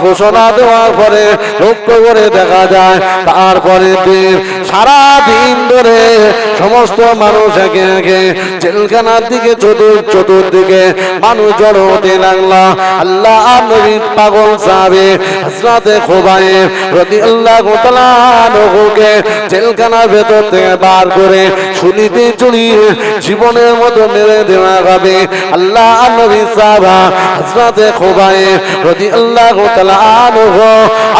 ঘোষণা দেওয়ার পরে লক্ষ্য করে দেখা যায় তারপরে দিন সারা দিন ধরে সমস্ত মানুষ একে একে জেলখানার দিকে চতুর্দিকে মানুষ জড়ো হতে লাগলো আল্লাহ আর নবীর পাগল সাহাবী হযরতে খুবাইব রাদিয়াল্লাহু তাআলা আনহুকে জেলখানার ভেতর থেকে বার করে শুলিতে চড়িয়ে জীবনের মতো মেরে দেওয়া হবে আল্লাহ আর নবীর সাহাবা হযরতে খুবাইব রাদিয়াল্লাহু তাআলা আনহু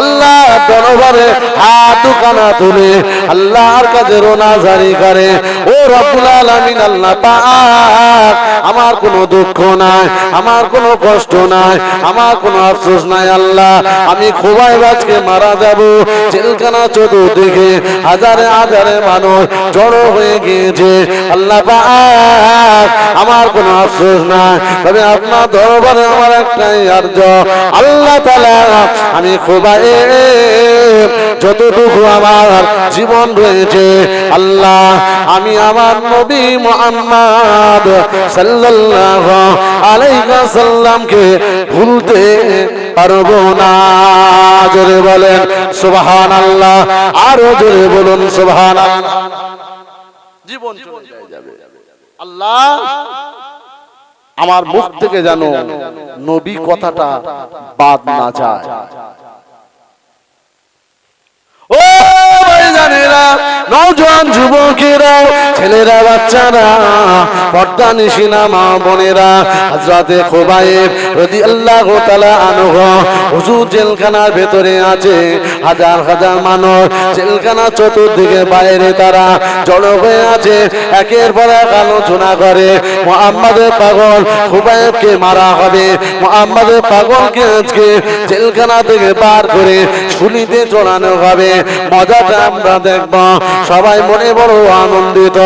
আল্লাহ দরবারে হাত দুখানা তুলে আল্লাহর কাছে রোনাজারি করে ও রব্বুল আলামিন আল্লাহ পাক আমার কোনো দুঃখ নাই আমার কোনো কষ্ট নাই আমার কোনো আফসোস নাই আল্লাহ আমি খুবাইব আজকে মারা যাব জেলখানা চতুর্দিকে হাজারে হাজারে মানুষ জড়ো হয়ে গিয়েছে আল্লাহ পাক আমার কোনো আফসোস নাই তবে আপনার দরবারে আমার একটাই আরজ আল্লাহ তাআলা আমি খুবাইব যতটুকু আমার জীবন রয়েছে আল্লাহ আমি আমার নবী মুহাম্মদ সাল্লাল্লাহু আলাইহি ওয়াসাল্লামকে ভুলতে পারবো না জোরে বলেন সুবহানাল্লাহ আরো জোরে বলুন সুবহানাল্লাহ জীবন চলে যাবে আল্লাহ আমার মুখ থেকে যেন নবী কথাটা বাদ না যায় ও ভাইজানেরা নওজোয়ান যুবকেরা ছেলেরা বাচ্চারা পর্দা নিশিনা মা বোনেরা হযরতে খুবাইব রাদিয়াল্লাহু তাআলা আনহু হুজুর জেলখানার ভেতরে আছে হাজার হাজার মানুষ জেলখানা চতুর্দিকে বাইরে তারা জড়ো হয়ে আছে একের পর এক আলোচনা করে মুহাম্মদের পাগল খুবাইবকে মারা হবে মুহাম্মদের পাগলকে আজকে জেলখানা থেকে বার করে শুলিতে চড়ানো হবে মজাটা আমরা দেখব সবাই মনে বড় আনন্দিত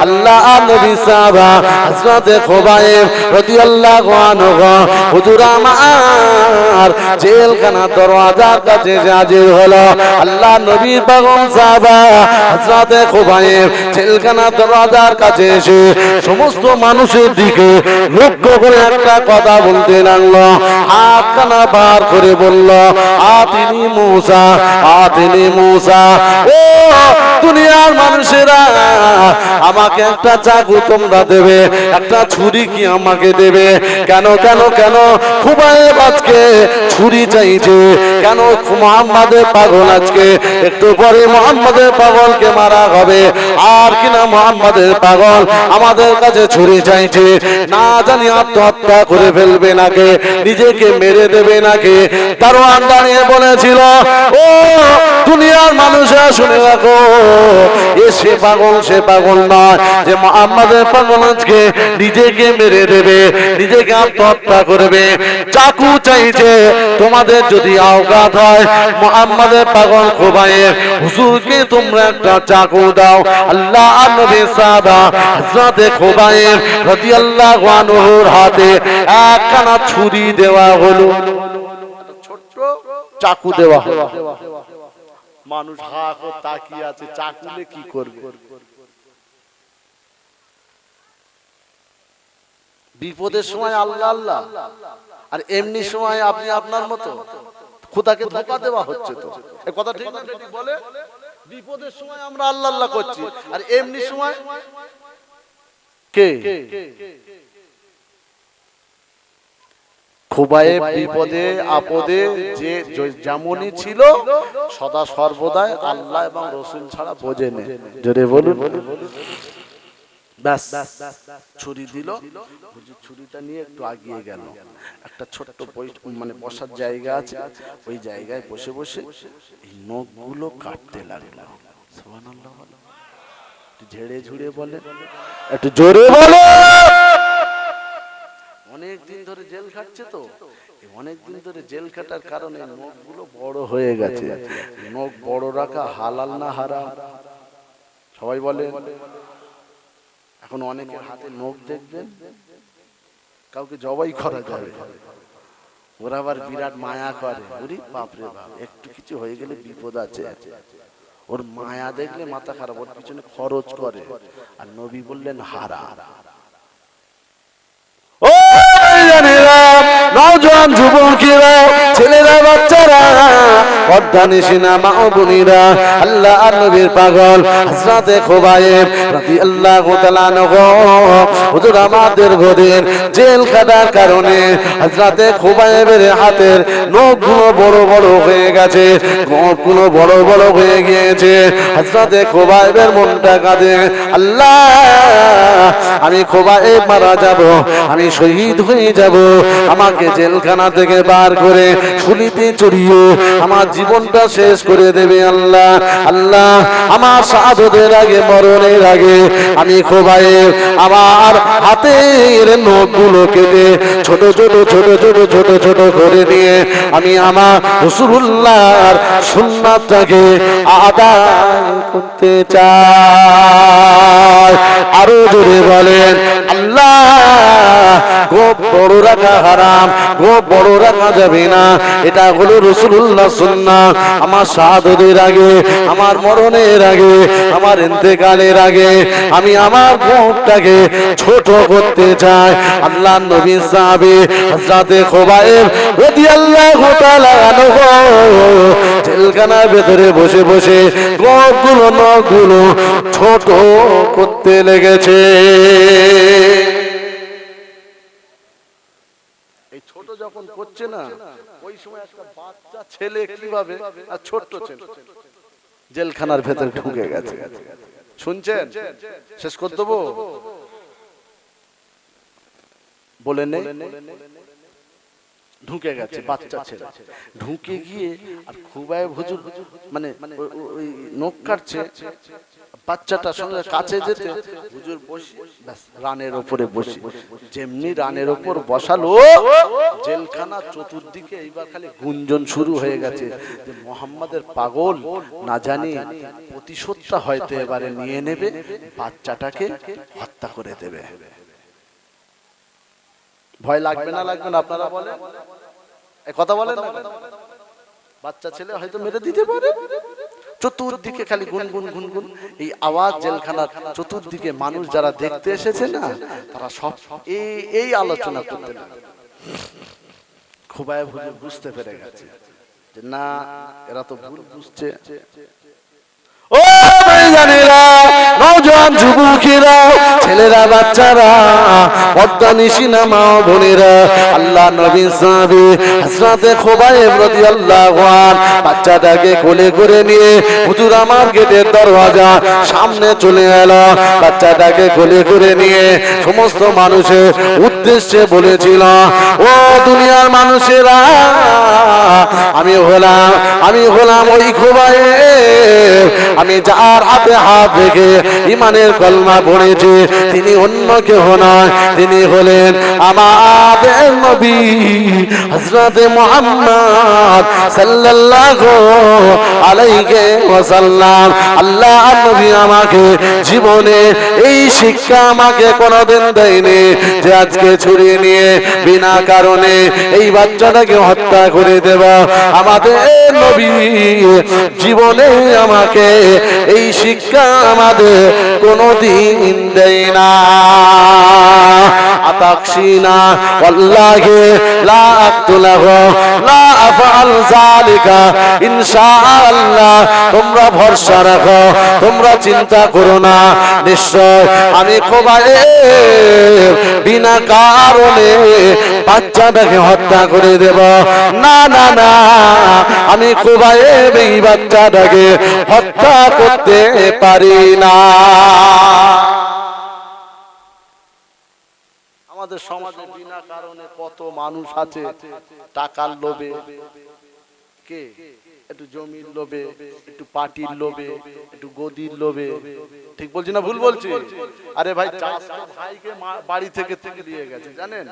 আল্লাহ নবী সাহাবা হযরতে খুবাইব রাদিয়াল্লাহু আনহু হুজুর আমার জেলখানার দরওয়াজার কাছে হাজির হলো। আল্লাহ নবীর পাগল সাহাবা হযরতে খুবাইব জেলখানার দরওয়াজার কাছে এসে সমস্ত মানুষের দিকে লক্ষ্য করে একটা কথা বলতে লাগলো। হাতখানা বার করে বলল, আতিনি মূসা, আতিনি মূসা। ও দুনিয়ার মানুষেরা, আমাকে একটা চাকু তোমরা দেবে, একটা ছুরি কি আমাকে দেবে? কেন কেন কেন খুবাইব আজকে ছুরি চাইছে? কেন মুহাম্মাদের পাগল আজকে একটু পরে মুহাম্মাদের পাগলকে মারা হবে, আর কিনা মুহাম্মাদের পাগল আমাদের কাছে ছুরি চাইছে। না জানি আত্মহত্যা করে ফেলবে নাকি, নিজেকে মেরে দেবে নাকি। দারোয়ান দাঁড়িয়ে বলেছিল, ও দুনিয়ার মানুষরা শুনে রাখো, এ সে পাগল, সে পাগল নয় যে মুহাম্মাদের পাগল আজকে নিজেকে মেরে দেবে, নিজেকে আত্মহত্যা করবে। চাকু চাইছে। তোমাদের যদি আওকাত হয় মুহাম্মাদের পাগল খুবাইব হুজুরকে তোমরা একটা চাকু দাও। আল্লাহ নবী সাহাবা হযরতে খুবাইব রাদিয়াল্লাহু আনহুর হাতে একখানা ছুরি দেওয়া হলো, ছোট্ট চাকু দেওয়া হলো। মানুষ হা করে তাকিয়ে আছে, চাকুলে কি করবে? বিপদের সময় আল্লাহ আল্লাহ, আর এমনি সময় আপনি আপনার মতো খোদাকে ধোঁকা দেওয়া হচ্ছে। তো এই কথা ঠিক না ঠিক বলে? বিপদের সময় আমরা আল্লাহ আল্লাহ করছি, আর এমনি সময় কে? খুবাইব বিপদে আপদে যে যেমনই ছিল সদা সর্বদাই আল্লাহ এবং রাসূল ছাড়া বোঝেনি। জোরে বলুন। ব্যাস ছুরি দিল, হুজুর ছুরিটা নিয়ে একটু আগিয়ে গেল। একটা ছোট্ট মানে বসার জায়গা আছে, ওই জায়গায় বসে বসে এই নখগুলো কাটতে লাগলো। সুবহানাল্লাহ। একটু ঝেড়ে ঝুড়ে বলে, একটু জোরে বলে। অনেক দিন ধরে জেল খাটছে, তো অনেক দিন ধরে জেল খাটার কারণে নখগুলো বড় হয়ে গেছে। নখ বড় রাখা হালাল না হারাম? সবাই বলে। এখন অনেকের হাতে নখ দেখবেন, কাউকে জবাই করা যাবে, ওরা আবার বিরাট মায়া করে। ওরে বাপরে বাপ, একটু কিছু হয়ে গেলে বিপদ আছে। ওর মায়া দেখলে মাথা খারাপ, ওর পিছনে খরচ করে। আর নবী বললেন হারাম। নওজোয়ান যুবকেরা, ছেলেরা, বাচ্চারা, পর্দানিশিনা মা ও বোনেরা, আল্লাহ আর নবীর পাগল হযরতে খুবাইব রাদিয়াল্লাহু তাআলা আনহু হুজুর আমাদের ঘরের জেল খাটার কারণে হযরতে খুবাইবের হাতের নখগুলো বড় বড় হয়ে গেছে, নখগুলো বড় বড় হয়ে গিয়েছে। হযরতে খুবাইবের মনটা কাঁদে, আল্লাহ আমি খুবাইব মারা যাব, আমি শহীদ হয়ে যাব, আমাকে জেলখানা থেকে বার করে শুলিতে চড়িয়ে আমার জীবনটা শেষ করে দেবে। আল্লাহ আল্লাহ, আমার শাহাদাতের আগে, মরণের আগে আমি খুবাইব আমার হাতের নখগুলো কেটে ছোট ছোট ছোট ছোট ছোট ছোট করে দিয়ে আমি আমার রাসূলুল্লাহর সুন্নাতটাকে আদায় করতে চাই। আরো জোরে বলেন আল্লাহ। গোপ বড় রাখা হারাম, গোপ বড় রাখা যাবে না, এটা হলো রাসূলুল্লাহ সুন্নাহ। আমার শাহাদাতের আগে, আমার মরণের আগে, আমার ইন্তেকালের আগে আমি আমার গোপটাকে ছোট করতে চাই। আল্লাহ নবী সাহাবী হযরতে খুবাইব রাদিয়াল্লাহু তাআলা আনহু জেলখানার ভেতরে বসে বসে গোপগুলো, নখগুলো ছোট করতে লেগেছে। ছোট যখন করছে না, ওই সময় একটা বাচ্চা ছেলে কিভাবে, আর ছোট্ট ছেলে জেলখানার ভেতরে ঢুকে গেছে। শুনছেন? শেষ করে দেবো বলে নেই। ঢুকে গেছে বাচ্চা ছেলে, ঢুকে গিয়ে আর খুবাইব হুজুর মানে ওই নখ কাটছে, বাচ্চাটার সঙ্গে কাছে যেতে হুজুর বসে ব্যাস রানের উপরে বসে, যেমনি রানের উপর বসালো জেলখানা চতুর্দিকে এইবার খালি গুঞ্জন শুরু হয়ে গেছে যে মোহাম্মদের পাগল না জানি প্রতিশোধটা হয়তো এবারে নিয়ে নেবে, বাচ্চাটাকে হত্যা করে দেবে। ভয় লাগবে না লাগবে না আপনারা বলেন, এই কথা বলেন না? বাচ্চা ছেলে হয়তো মেরে দিতে পারে। চতুর্দিকে খালি গুনগুন গুনগুন এই আওয়াজ, জেলখানার চতুর্দিকে মানুষ যারা দেখতে এসেছে না তারা সব এই আলোচনা করতে লাগলো। খুবাইব হুজুর বুঝতে পেরে গেছে যে না এরা তো ভুল বুঝছে। ও ভাইজানেরা, নওজোয়ান যুবকেরা, ছেলেরা, বাচ্চারা, পর্দা নিশিনা মা বোনেরা, আল্লাহ নবী সাহাবী হযরতে খুবাইব রাদিয়াল্লাহু আনহু বাচ্চাটাকে কোলে করে নিয়ে হুজুর আমার গেটের দরওয়াজা সামনে চলে এলো। বাচ্চাটাকে কোলে করে নিয়ে সমস্ত মানুষের উদ্দেশ্যে বলেছিল, ও দুনিয়ার মানুষেরা, আমি হলাম ওই খুবাইব, আমি যার হাতে হাত রেখে ইমানের কলমা পড়েছি, তিনি অন্য কেউ নয়, তিনি হলেন আমাদের নবী হযরতে মুহাম্মদ সাল্লাল্লাহু আলাইহি ওয়াসাল্লাম। আল্লাহ নবী আমাকে জীবনে এই শিক্ষা আমাকে কোনোদিন দেয়নি যে আজকে ছুরি নিয়ে বিনা কারণে এই বাচ্চাটাকে হত্যা করে দেব। আমাদের নবী জীবনে আমাকে এই শিক্ষা আমাদের কোনদিন দেয় না। আতাকশিনা ওয়াল্লাহি লা আকতুলাহু লা আফআল যালিকা ইনশাআল্লাহ। তোমরা ভরসা রাখো, তোমরা চিন্তা করো না, নিশ্চয় আমি খুবাইব বিনা কারণে বাচ্চাটাকে হত্যা করে দেব না। না না, আমি খুবাইব এই বাচ্চাটাকে হত্যা করতে পারি না। আমাদের সমাজে বিনা কারণে কত মানুষ আছে, টাকার লোভে, কে একটু জমির লোভে, একটু পার্টির লোভে, একটু গদির লোভে, ঠিক বলছি না ভুল বলছি? আরে ভাই, ভাইকে বাড়ি থেকে দিয়ে গেছে জানেন,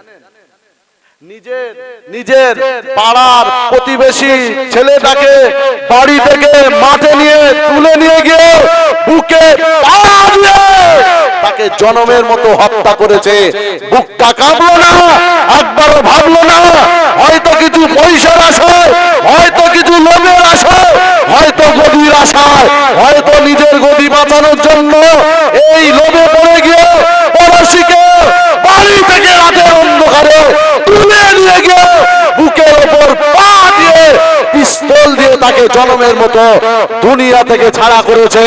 নিজের পাড়ার প্রতিবেশী ছেলেটাকে বাড়ি থেকে মাঠে নিয়ে তুলে নিয়ে গিয়ে বুকে তাকে জনমের মতো হত্যা করেছে। বুকটা কাঁপলো না, একবারও ভাবলো না হয়তো কিছু পয়সার আশায়, হয়তো কিছু লোভের আশায়, হয়তো গদির আশায়, হয়তো নিজের গদি বাঁচানোর জন্য এই লোভে পড়ে গিয়ে পড়োশিকে বাড়ি থেকে রাতের অন্ধকারে তুলে নিয়ে গিয়ে বুকের ওপর পা দিয়ে পিস্তল দিয়ে তাকে জনমের মতো দুনিয়া থেকে ছাড়া করেছে।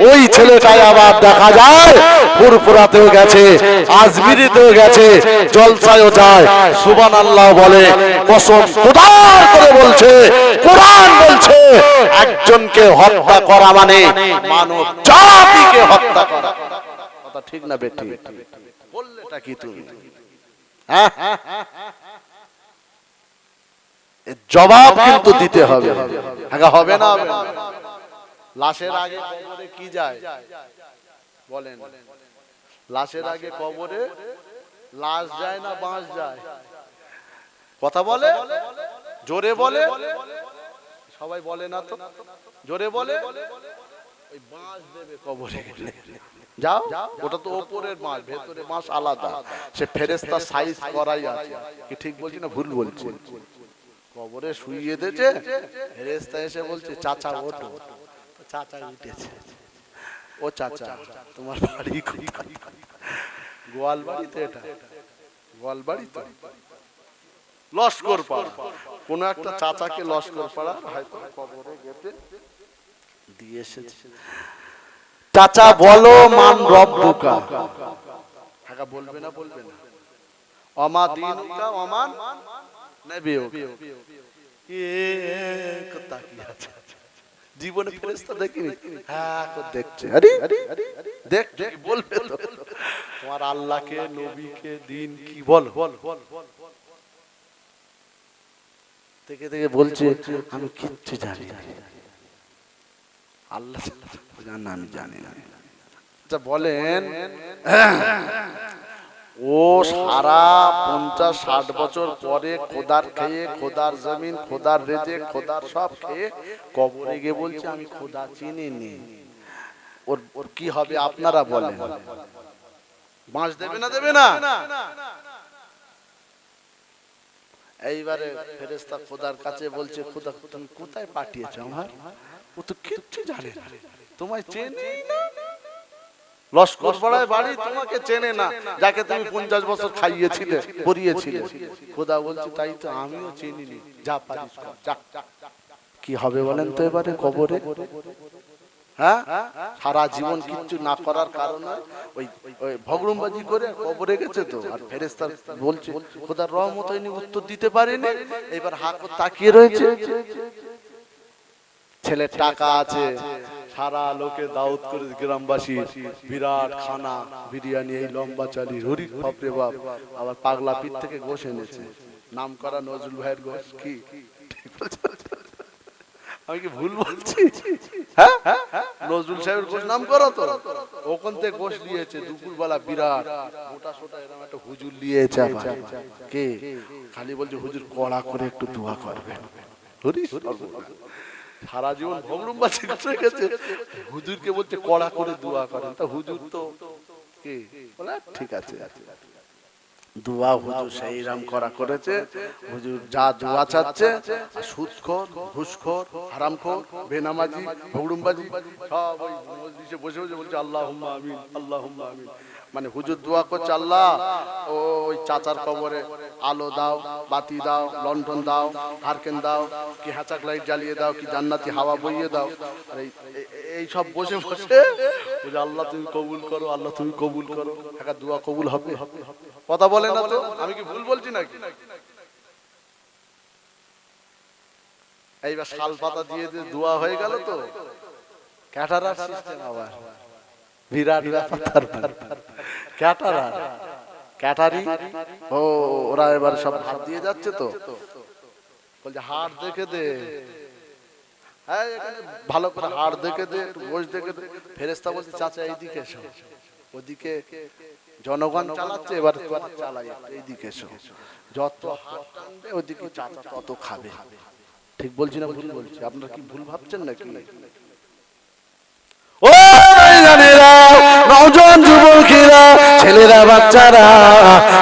ওই ছেলেটাই আবার দেখা যায় ফুরফুরাতেও গেছে, আজমিরিতেও গেছে, জলসায়ও যায়, সুবহানাল্লাহ বলে। কসম খোদার করে বলছে, কোরআন বলছে, একজনকে হত্যা করা মানে মানব জাতিকে হত্যা করা। কথা ঠিক না বেটি? বললেটা কি তুমি? হ্যাঁ, জবাব কিন্তু দিতে হবে। হবে না? লাশের আগে কবরে কি যায় বলেন? লাশের আগে কবরে লাশ যায় না বাঁশ যায়? কথা বলে, জোরে বলে, সবাই বলে না তো, জোরে বলে। ওই বাঁশ দেবে কবরে গেলে, যাও, ওটা তো উপরের মাছ, ভেতরে মাছ আলাদা, সে ফেরেশতা সাইজ করাই আছে। কি ঠিক বলছি না ভুল বলছি? কবরে শুইয়ে দিয়েছে, ফেরেশতা এসে বলছে চাচা ওঠো। চাচা উঠেছে, ও চাচা তোমার বাড়ি কোথায়? গোয়ালবাড়িতে। এটা গোয়ালবাড়ি তো লস্কর পাড়া, কোন একটা চাচাকে লস্কর পাড়া হয়তো কবরে গেতে দিয়ে এসেছে। চাচা বলো মান রব্বুকা, টাকা বলবে না? বলবে না? অমা দিনুকা অমান নবিয়ুকা। কি আছে জীবনে ফেরেশতা দেখিনি? হ্যাঁ দেখছে, আরে দেখ বলবে তো তোমার আল্লাহকে, নবীকে, দিন কি বল। থেকে থেকে বলছে আমি কিচ্ছু জানি না, আল্লাহ জানে আমি জানি না। আচ্ছা বলেন, ও সারা 50-60 বছর পরে খোদার খেয়ে, খোদার জমিন, খোদার রেজেক, খোদার সব খেয়ে কবরে গিয়ে বলছে আমি খোদা চিনিনি, ওর কি হবে আপনারা বলেন? বাঁশ দেবে না দেবে না? এইবারে ফেরেশতা খোদার কাছে বলছে খোদা তুমি কোথায় পাঠিয়েছো আমার? ও তো কিচ্ছু জানে না, তোমায় চেনে না, লস্কর পাড়ায় বাড়ি, তোমাকে চেনে না, যাকে তুমি 50 বছর খাইয়েছিলে পরিয়েছিলে। খোদা বলছে তাই তো আমিও চিনিনি, যা পারিস কর যা। কি হবে বলেন তো এবারে কবরে? হ্যাঁ, সারা জীবন কিচ্ছু না করার কারণে ওই ভগরুমবাজি করে কবরে গেছে তো। আর ফেরেশতা বলছে খোদার রহমত হয়নি, উত্তর দিতে পারেনি, এবার হাত তাকিয়ে রয়েছে। ছেলের টাকা আছে, সারা লোকে দাওয়াত করে গ্রামবাসী, বিরাট খানা, বিরিয়ানি, এই লম্বা চালি, হরি বাপরে বাপ। আবার পাগলা পীর থেকে গোশ এনেছে, নাম করা নজরুল ভাইয়ের গোশ। কি আমি কি ভুল বলছি? হ্যাঁ, নজরুল সাহেবের গোশ নাম করো তো, ওখান থেকে গোশ নিয়েছে দুপুরবেলা, বিরাট মোটা সোটা এরকম একটা হুজুর নিয়েছে। কে খালি বলছে হুজুর কড়া করে একটু দোয়া করবেন। সারা জীবন ভগরুমবাজি করে গেছে, হুজুরকে বলছে কড়া করে দোয়া করেন। তা হুজুর তো কে বলে ঠিক আছে, দোয়া হুজুর সেই রাম করা করেছে। হুজুর যা দোয়া চাচ্ছে, সুদখোর, ঘুষখোর, হারামখোর, বেনামাজি, ভগরুমবাজি সব ওই মজলিসে বসে বসে বলছে আল্লাহুম্মা আমিন, আল্লাহুম্মা আমিন। মানে হুজুর দোয়া করছে আল্লাহ ওই চাচার কবরে আলো দাও, বাতি দাও, লণ্ঠন দাও, হারকেন দাও, কি হাঁচাক লাইট জ্বালিয়ে দাও, কি জান্নাতি হাওয়া বইয়ে দাও। আর এই সব বসে বসে বলছে আল্লাহ তুমি কবুল করো, আল্লাহ তুমি কবুল করো। একটা দোয়া কবুল হবে? কথা বলে না তো? আমি কি ভুল বলছি নাকি? এইবার শাল পাতা দিয়ে দিয়ে দোয়া হয়ে গেল তো, ক্যাটারার সিস্টেম আবার বিরাট ব্যাপার। ক্যাটারি ও ওরা এবার সব হাত দিয়ে যাচ্ছে তো, বলছে হাড় দেখে দে, হ্যাঁ ভালো করে হাড় দেখে দে, একটু গোশ দেখে দে। ফেরেশতা বলছে চাচা এইদিকে এসো, ওদিকে জনগণ চালাচ্ছে, এবার চালাই এইদিকে এসো। যত হাত টানবে ওদিকে চাচা তত খাবে। ঠিক বলছি না ভুল বলছি? আপনারা কি ভুল ভাবছেন নাকি? ও ভাইজানেরা, নওজোয়ান যুবকেরা, ছেলেরা, বাচ্চারা,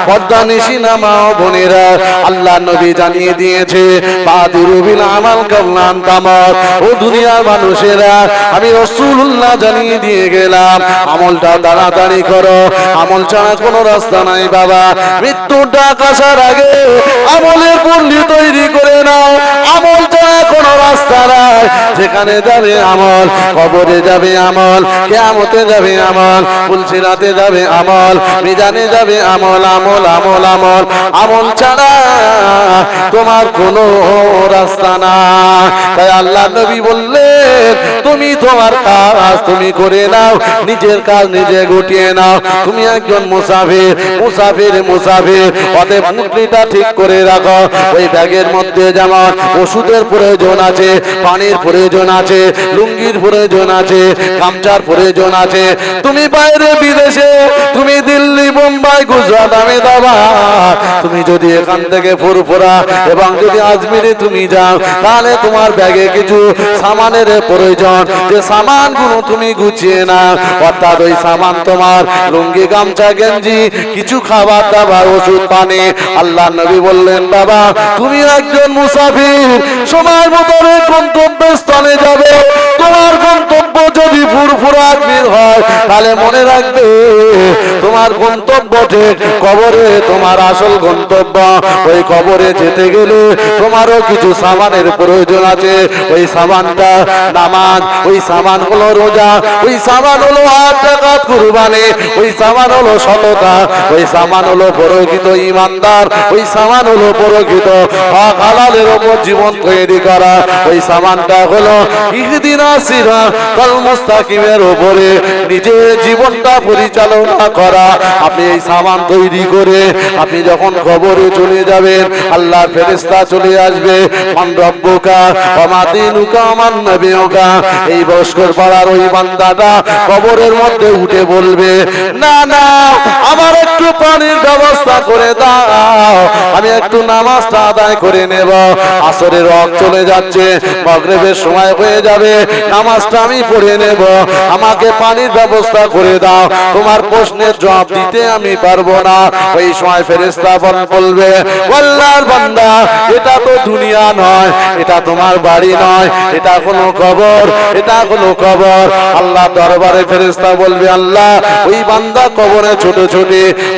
পর্দা নিশি নামাও বোনেরা, আল্লাহ নবী জানিয়ে দিয়েছে বাদিরু বিল আমাল কাবলান তামাত। ও দুনিয়ার মানুষেরা, আমি রাসূলুল্লাহ জানিয়ে দিয়ে গেলাম আমলটা তাড়াতাড়ি করো, আমল ছাড়া কোনো রাস্তা নাই বাবা। মৃত্যুর ডাক আসার আগে আমলের পল্লী তৈরি করে নাও, আমল ছাড়া কোনো রাস্তা নাই। যেখানে যাবে আমল, কবরে যাবে আমল, কিয়ামতে যাবে আমল, ফুলসিরাতে যাবে আমল, মিজানে যাবে আমল, আমল আমল আমল। আমল ছাড়া তোমার কোনো রাস্তা না। তাই আল্লাহ নবী বললেন তুমি তোমার কাজ তুমি করে নাও, নিজের কাজ নিজে গুটিয়ে নাও। তুমি একজন মুসাফির, মুসাফির মুসাফির, অতএব মুটলিটা ঠিক করে রাখো। ওই ব্যাগের মধ্যে যেমন ওষুধের প্রয়োজন আছে, পানির প্রয়োজন আছে, লুঙ্গির প্রয়োজন আছে, গামছার প্রয়োজন আছে। তুমি বাইরে বিদেশে, তুমি দিল্লি, বোম্বাই, গুজরাট, আহমেদাবাদ, তুমি যদি এখান থেকে ফুরফুরা এবং যদি আজমিরে তুমি যাও, তাহলে তোমার ব্যাগে কিছু সামানের প্রয়োজন। যে সামানগুলো তুমি গুছিয়ে নাও, অর্থাৎ ওই সামান তোমার লুঙ্গি, গামছা, গেঞ্জি, কিছু খাবার দাবার, ওষুধ, পানি। আল্লাহ নবী বললেন বাবা তুমি একজন মুসাফির, সময় মোতাবেক গন্তব্যস্থলে যাবে। তোমার গন্তব্য যদি ফুরফুরা আজমির হয়, তাহলে মনে রাখবে তোমার গন্তব্য ঠিক কবরে, তোমার আসল গন্তব্য। ওই কবরে যেতে গেলে তোমারও কিছু সামানের প্রয়োজন আছে। ওই সামানটা নামাজ, ওই সামান হলো রোজা, ওই সামান হলো হাত জাকাত কুরবানি, ওই সামান হলো সততা, ওই সামান হলো প্রকৃত ইমানদার, ওই সামান হলো প্রকৃত হক হালালের উপর জীবন তৈরি করা। ওই সামানটা হলো ইহদিনাস সিরাতাল মুস্তাকিমের জমিনের উপরে নিজের জীবনটা পরিচালনা করা। আপনি এই সামান তৈরি করে আপনি যখন কবরে চলে যাবেন, আল্লাহর ফেরেশতা চলে আসবে, মান রব্বুকা ওয়া মা দীনুকা ওয়া মান নবিয়ুকা। এই বস্কর পাড়ার ওই বান্দাটা কবরের মধ্যে উঠে বলবে, না না, আমার একটু পানির ব্যবস্থা করে দাও, আমি একটু নামাজটা আদায় করে নেব। আসরের ওয়াক্ত চলে যাচ্ছে, মাগরিবের সময় হয়ে যাবে, নামাজটা আমি পড়ে নেব, আমাকে পানির ব্যবস্থা করে দাও। তোমার প্রশ্নের জবাব দিতে আমি পারবো না। ওই সময় ফেরেশতা বলবে, আল্লাহর বান্দা, এটা তো দুনিয়া নয়, এটা তোমার বাড়ি নয়, এটা কোনো কবর, এটা কোনো কবর। আল্লাহ দরবারে ফেরেশতা বলবে, আল্লাহ, ওই বান্দা কবরে ছোট ছোট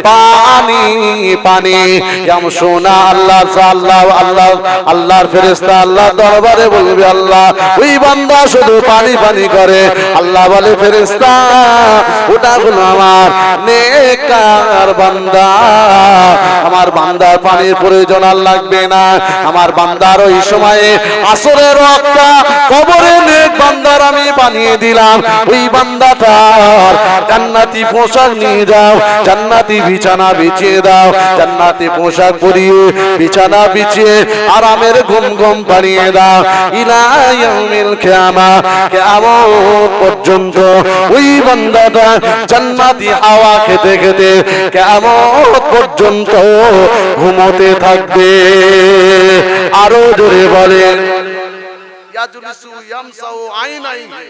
পানি পানি ইয়ামশুনা। আল্লাহর ফেরেশতা আল্লাহ দরবারে বলবে, আল্লাহ, ওই বান্দা শুধু পানি পানি করে। আল্লাহ বলে, ফেরেশতা, ওটা হলো আমার নেককার বান্দা, আমার বান্দার পানির প্রয়োজন আর লাগবে না। আমার বান্দার ওই সময়ে আসরের ওয়াক্তটা কবরে নেক বান্দার আমি বানিয়ে দিলাম। ওই বান্দাটার জান্নাতি পোশাক নিয়ে যাও, জান্নাতি বিছানা বিছিয়ে দাও, জান্নাতি পোশাক পরিয়ে বিছানা বিছিয়ে আরামের ঘুম ঘুম পাড়িয়ে দাও। ইলা ইয়াউমিল কিয়ামা, কিয়ামত পর্যন্ত ওই বান্দাটা জান্নাতি হাওয়া খেতে খেতে কিয়ামত পর্যন্ত ঘুমোতে থাকবে। আরো জোরে বলেন, ইয়াজলিসু ইয়ামসাউ আইনাইহি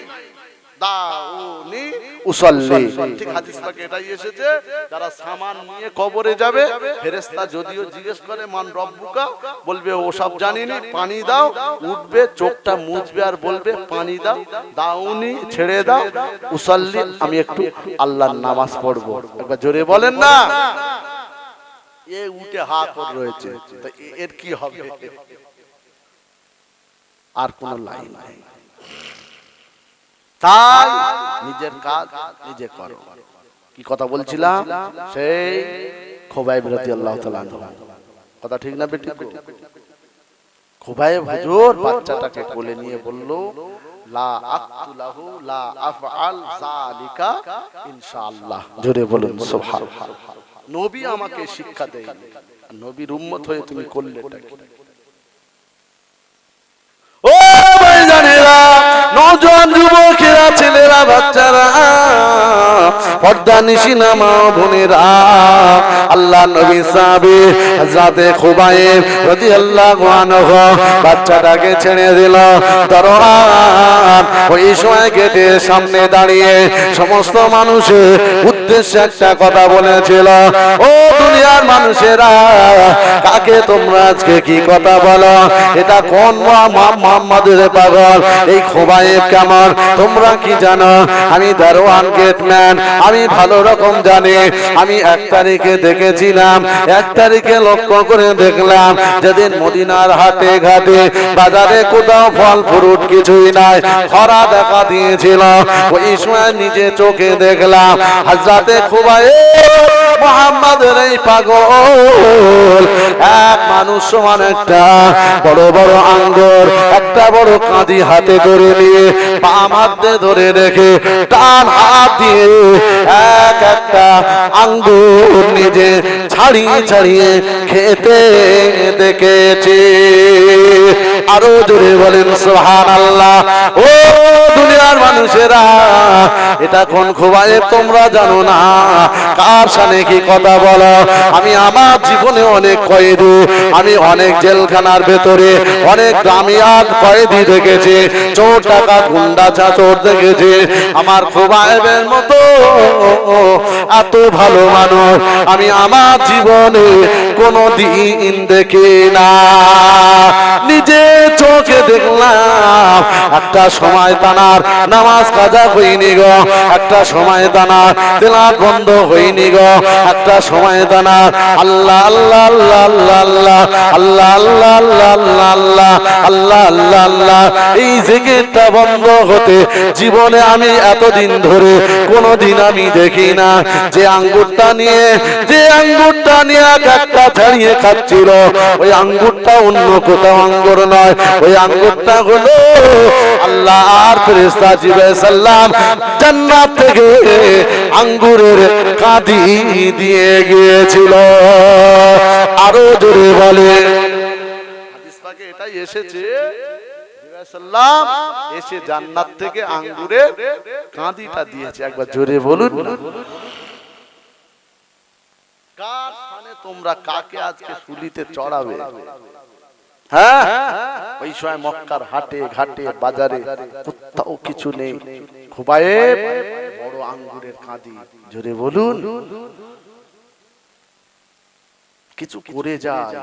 দাউনি উসাল্লি। ঠিক হাদিস পাকে এটাই এসেছে, যারা সামান নিয়ে কবরে যাবে, ফেরেশতা যদিও জিজ্ঞেস করে মান রব্বুকা, বলবে ও সব জানিনি, পানি দাও। উঠবে, চোখটা মুছবে আর বলবে পানি দাও, দাউনি ছেড়ে দাও, উসাল্লি আমি একটু আল্লাহর নামাজ পড়বো। একবার জোরে বলেন না। এ উঠে হা করে রয়েছে, তো এর কি হবে? আর কোন লাইন নাই। তাই নিজের কাজ নিজে করো। কি কথা বলছিলাম? সেই খুবাইব রাদিয়াল্লাহু তাআলা আনহু কথা, ঠিক না বেটি? খুবাইব হুজুর বাচ্চাটাকে কোলে নিয়ে বলল, লা আক্তুলাহু লা আফআল যালিকা ইনশাআল্লাহ। জোরে বলুন সুবহানাল্লাহ। নবী আমাকে শিক্ষা দেয়নি, নবীর উম্মত হয়ে তুমি করলেটা কি? ও ভাইজানেরা, নওজোয়ান যুবকেরা, ছেলেরা, বাচ্চারা, পর্দা নিশিনা মা বোনেরা, আল্লাহ নবী সাহাবী হযরতে খুবাইব রাদিয়াল্লাহু আনহু বাচ্চাটাকে ছেড়ে দিল। দরওয়ান ওই সময় গেটের সামনে দাঁড়িয়ে সমস্ত মানুষের উদ্দেশ্যে একটা কথা বলেছিল, ও দুনিয়ার মানুষেরা, কাকে তোমরা আজকে কি কথা বলো? এটা কোন মুহাম্মাদের পাগল? এই খুবাইব কেমন তোমরা কি জানো? আমি দারোয়ান গেটম্যান, আমি ভালো রকম জানি। আমি 1 তারিখে দেখেছিলাম, 1 তারিখে লক্ষ্য করে দেখলাম, যেদিন মদিনার হাটে ঘাটে বাজারে কোথাও ফল ফ্রুট কিছুই নাই, খরা দেখা দিয়েছিল। ওই সময় নিজে চোখে দেখলাম হযরতে খুবাইব মুহাম্মাদের এই পাগল এক মানুষ সমান একটা বড় বড় আঙ্গুর, একটা বড় কাঁদি হাতে ধরে নিয়ে পা মাঝে ধরে রেখে টান হাত দিয়ে এক একটা আঙ্গুর নিজে ছাড়িয়ে ছাড়িয়ে খেতে দেখেছে। আরো জোরে বলেন সুবহানাল্লাহ। ও দুনিয়ার মানুষেরা, এটা কোন খুবাইব তোমরা জানো না? কার সামনে কি কথা বলো? আমি আমার জীবনে অনেক কয়েদি, আমি অনেক জেলখানার ভেতরে অনেক দামিয়াত কয়েদি দেখেছি, চোর টাকা গুন্ডা চাচর দেখেছি। আমার খুবাইবের মতো এত ভালো মানুষ আমি আমার জীবনে কোনদিন দেখি না। নিজে চোখে দেখলাম একটা সময় তানার নামাজ কাজা হয়নি গো, একটা সময় তানার তেলাওয়াত বন্ধ হয়নি গো, একটা সময় তানার আল্লাহ আল্লাহ আল্লাহ আল্লাহ আল্লাহ আল্লাহ আল্লাহ আল্লাহ আল্লাহ আল্লাহ আল্লাহ আল্লাহ এই জিকিরটা বন্ধ হতে জীবনে আমি এতদিন ধরে কোনদিন আমি দেখি না। যে আঙ্গুরটা নিয়ে একটা ছাড়িয়ে খাচ্ছিল, ওই আঙ্গুরটা অন্য কোথাও আঙ্গুর নয়, নয়, ওই আঙ্গুরটা হলো আল্লাহ আর ফেরেশতা জিবরাইল সাল্লাম জান্নাত থেকে আঙ্গুরের কাঁদি দিয়ে গিয়েছিল। আরো জোরে বলে, হাদিস পাকে এটাই এসেছে, জিবরাইল সাল্লাম এসে জান্নাত থেকে আঙ্গুরের কাঁদিটা দিয়েছে। একবার জোরে বলুন না। কার সামনে তোমরা কাকে আজকে শুলিতে চড়াবে? হ্যাঁ, ওই সময় মক্কার হাটে ঘাটে বাজারে কোথাও কিছু নেই, খুবাইব বড় আঙ্গুরের কাঁদি। জোরে বলুন। কিছু করে যায়,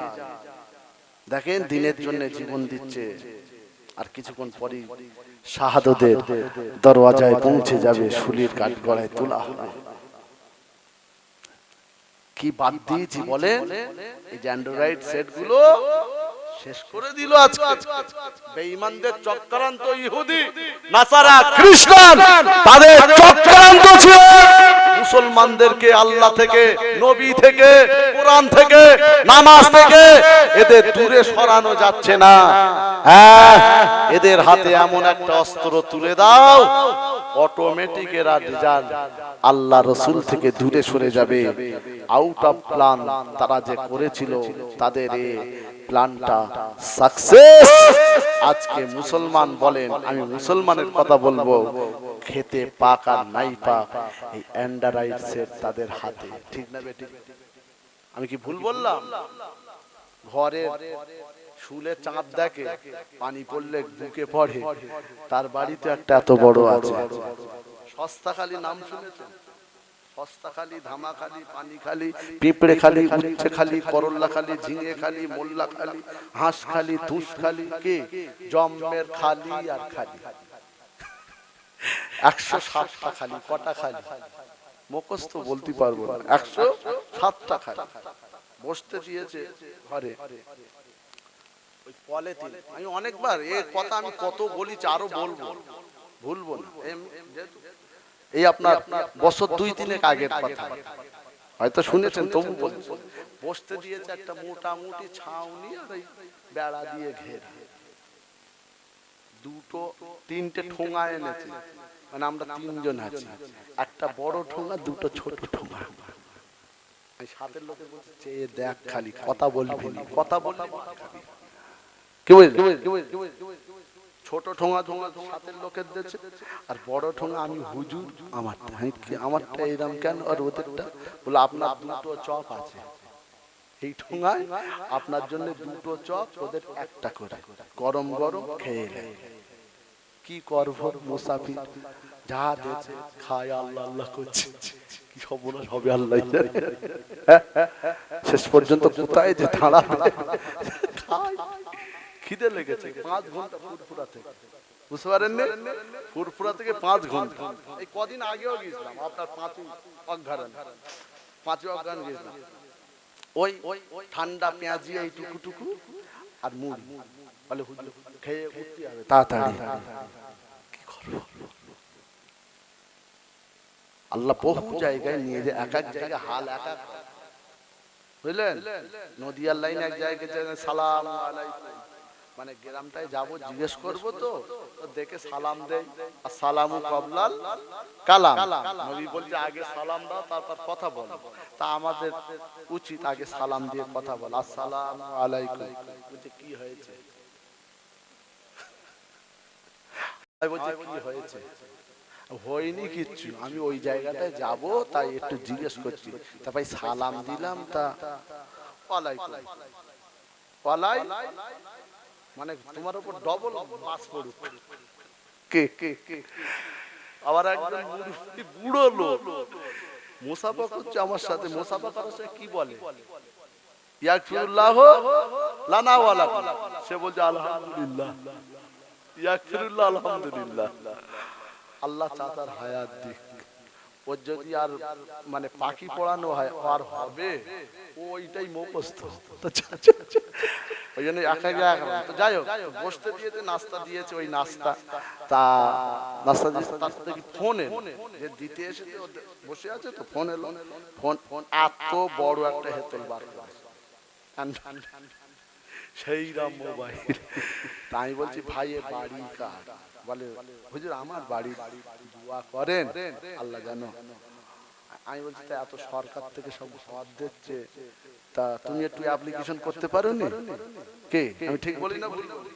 দেখেন দিনের জন্য জীবন দিচ্ছে, আর কিছুক্ষণ পরে শাহাদাতের দরওয়াজায় পৌঁছে যাবে, শুলির কাঠ গড়ায় তোলা হবে। কি বাদ দিয়েছি বলেন? এই যে অ্যান্ড্রয়েড সেট গুলো শেষ করে দিল আজকে। বেঈমানদের চক্রান্ত, ইহুদি নাসারা খ্রিস্টান, তাদের চক্রান্ত ছিল মুসলমানদেরকে আল্লাহ থেকে, নবী থেকে, কোরআন থেকে, নামাজ থেকে এদের দূরে সরানো যাচ্ছে না। হ্যাঁ, এদের হাতে এমন একটা অস্ত্র তুলে দাও, অটোমেটিক এরা রেজাল্ট আল্লাহ রসুল থেকে দূরে সরে যাবে। আউট অফ প্ল্যান তারা যে করেছিল, তাদের এই প্ল্যানটা সাকসেস। আজকে মুসলমান বলেন, আমি মুসলমানের কথা বলবো, খেতে পাক আর নাই পাক এই অ্যান্ড্রয়েড সেট তাদের হাতে। ঠিক না বেটি? আমি কি ভুল বললাম? ঘরে শুলে চাঁদ দেখে, পানি পড়লে বুকে পড়ে, তার বাড়িতে একটা এত বড় আছে। সস্তাখালি নাম শুনেছেন? সস্তাখালি, ধামাখালি, পানিখালি, পিঁপড়ে খালি, উচ্ছে খালি, করল্লা খালি, ঝিঙে খালি, মোল্লা খালি, হাঁস খালি, তুষ খালি, কে জম্মের খালি আর খালি। 107টা খালি। কটা খালি মুখস্থ বলতে পারবো না, 107টা খালি বসতে দিয়েছে ঘরে। ওই পলিথিন, আমি অনেকবার এই কথা আমি কত বলেছি, আরো বলবো, ভুলবো না। এই আপনার বছর 2-3 আগের কথা, হয়তো শুনেছেন, তবু বলছি। বসতে দিয়েছে একটা মোটামুটি ছাউনি আর এই বেড়া দিয়ে ঘেরা, 2-3টে ঠোঙা এনেছে, মানে আমরা 3 জন আছি, একটা বড় ঠোঙা, 2টো ছোট ঠোঙা। আমি সাথের লোকে বলছি, চেয়ে দেখ খালি, কথা বলবি না, কথা বলবি কি বুঝলি? ছোট ঠোঙা সাথের লোকের দিয়েছে, আর বড় ঠোঙা আমি হুজুর আমারটা এরকম কেন, আর ওদেরটা বলে আপনার 2টো চপ আছে এই ঠোঙায়, আপনার জন্য 2টো চপ, ওদের একটা করে, গরম গরম খেয়ে নেয়। কি করবো, মুসাফির যা দিয়েছে খায়, আল্লাহ আল্লাহ করছে, কি সর্বনাশ হবে আল্লাহ জানে। শেষ পর্যন্ত কোথায় যে দাঁড়াবে, খিদে লেগেছে, 5 ঘন্টা ফুরফুরা থেকে, বুঝতে পারেন না? ফুরফুরা থেকে 5 ঘন্টা। এই কদিন আগেও গিয়েছিলাম আপনার 5ই অজ্ঞান গিয়েছিলাম। ওই ঠান্ডা পেঁয়াজি এই টুকু আর মুড়ি, বলে হুজুর খেয়ে উঠতে হবে তাড়াতাড়ি। কি করব? আল্লাহ বহু জায়গায় নিয়ে যায়, এক এক জায়গায় হাল এক এক, বুঝলেন? নদিয়ার লাইনে এক জায়গায় সালাম আলাইকুম, মানে গ্রামটায় যাবো, জিজ্ঞেস করবো, তো দেখে সালাম দেয়, আসসালামু কাবলাল কালাম। নবী বলছে আগে সালাম দাও, তারপর কথা বলো। তা আমাদের উচিত আগে সালাম দিয়ে কথা বলা, আসসালামু আলাইকুম। বলছে কি হয়েছে? বলছে কি হয়েছে? হয়নি কিচ্ছু, আমি ওই জায়গাটায় যাব, তাই একটু জিজ্ঞেস করছি। তারপর সালাম দিলাম, তা ওয়ালাইকুম ওয়ালাই, মানে তোমার উপর ডবল পাস পড়ুক। কে কে কে? আবার একজন বুড়ো লোক মুসাফা করছে আমার সাথে, মুসাফা করার সাথে কি বলে, ইয়াগফিরুল্লাহ লানা ওয়া লাকুম। সে বলছে আলহামদুলিল্লাহ, ইয়াগফিরুল্লাহ আলহামদুলিল্লাহ। আল্লাহ চাচার হায়াত দিক, ওর যদি আর মানে পাখি পড়ানো হয় আর হবে, ওইটাই মুখস্থ। ওই জন্য তো যাই হোক, বসতে দিয়েছে, নাস্তা দিয়েছে, ওই নাস্তা, তা নাস্তা দিয়েছে, তার সাথে কি ফোন এলো, যে দিতে এসে বসে আছে, তো ফোন এলো, ফোন এত বড় একটা হেতল বার করে সেই রাম মোবাইল। তাই বলছি ভাই এ বাড়ি কার? বলে হুজুর আমার বাড়ি। দোয়া করেন আল্লাহ জানো। আমি বলছি তা এত সরকার থেকে সব ঘর দিচ্ছে, তা তুমি একটু অ্যাপ্লিকেশন করতে পারোনি? কে আমি ঠিক বলি না ভুল বলি?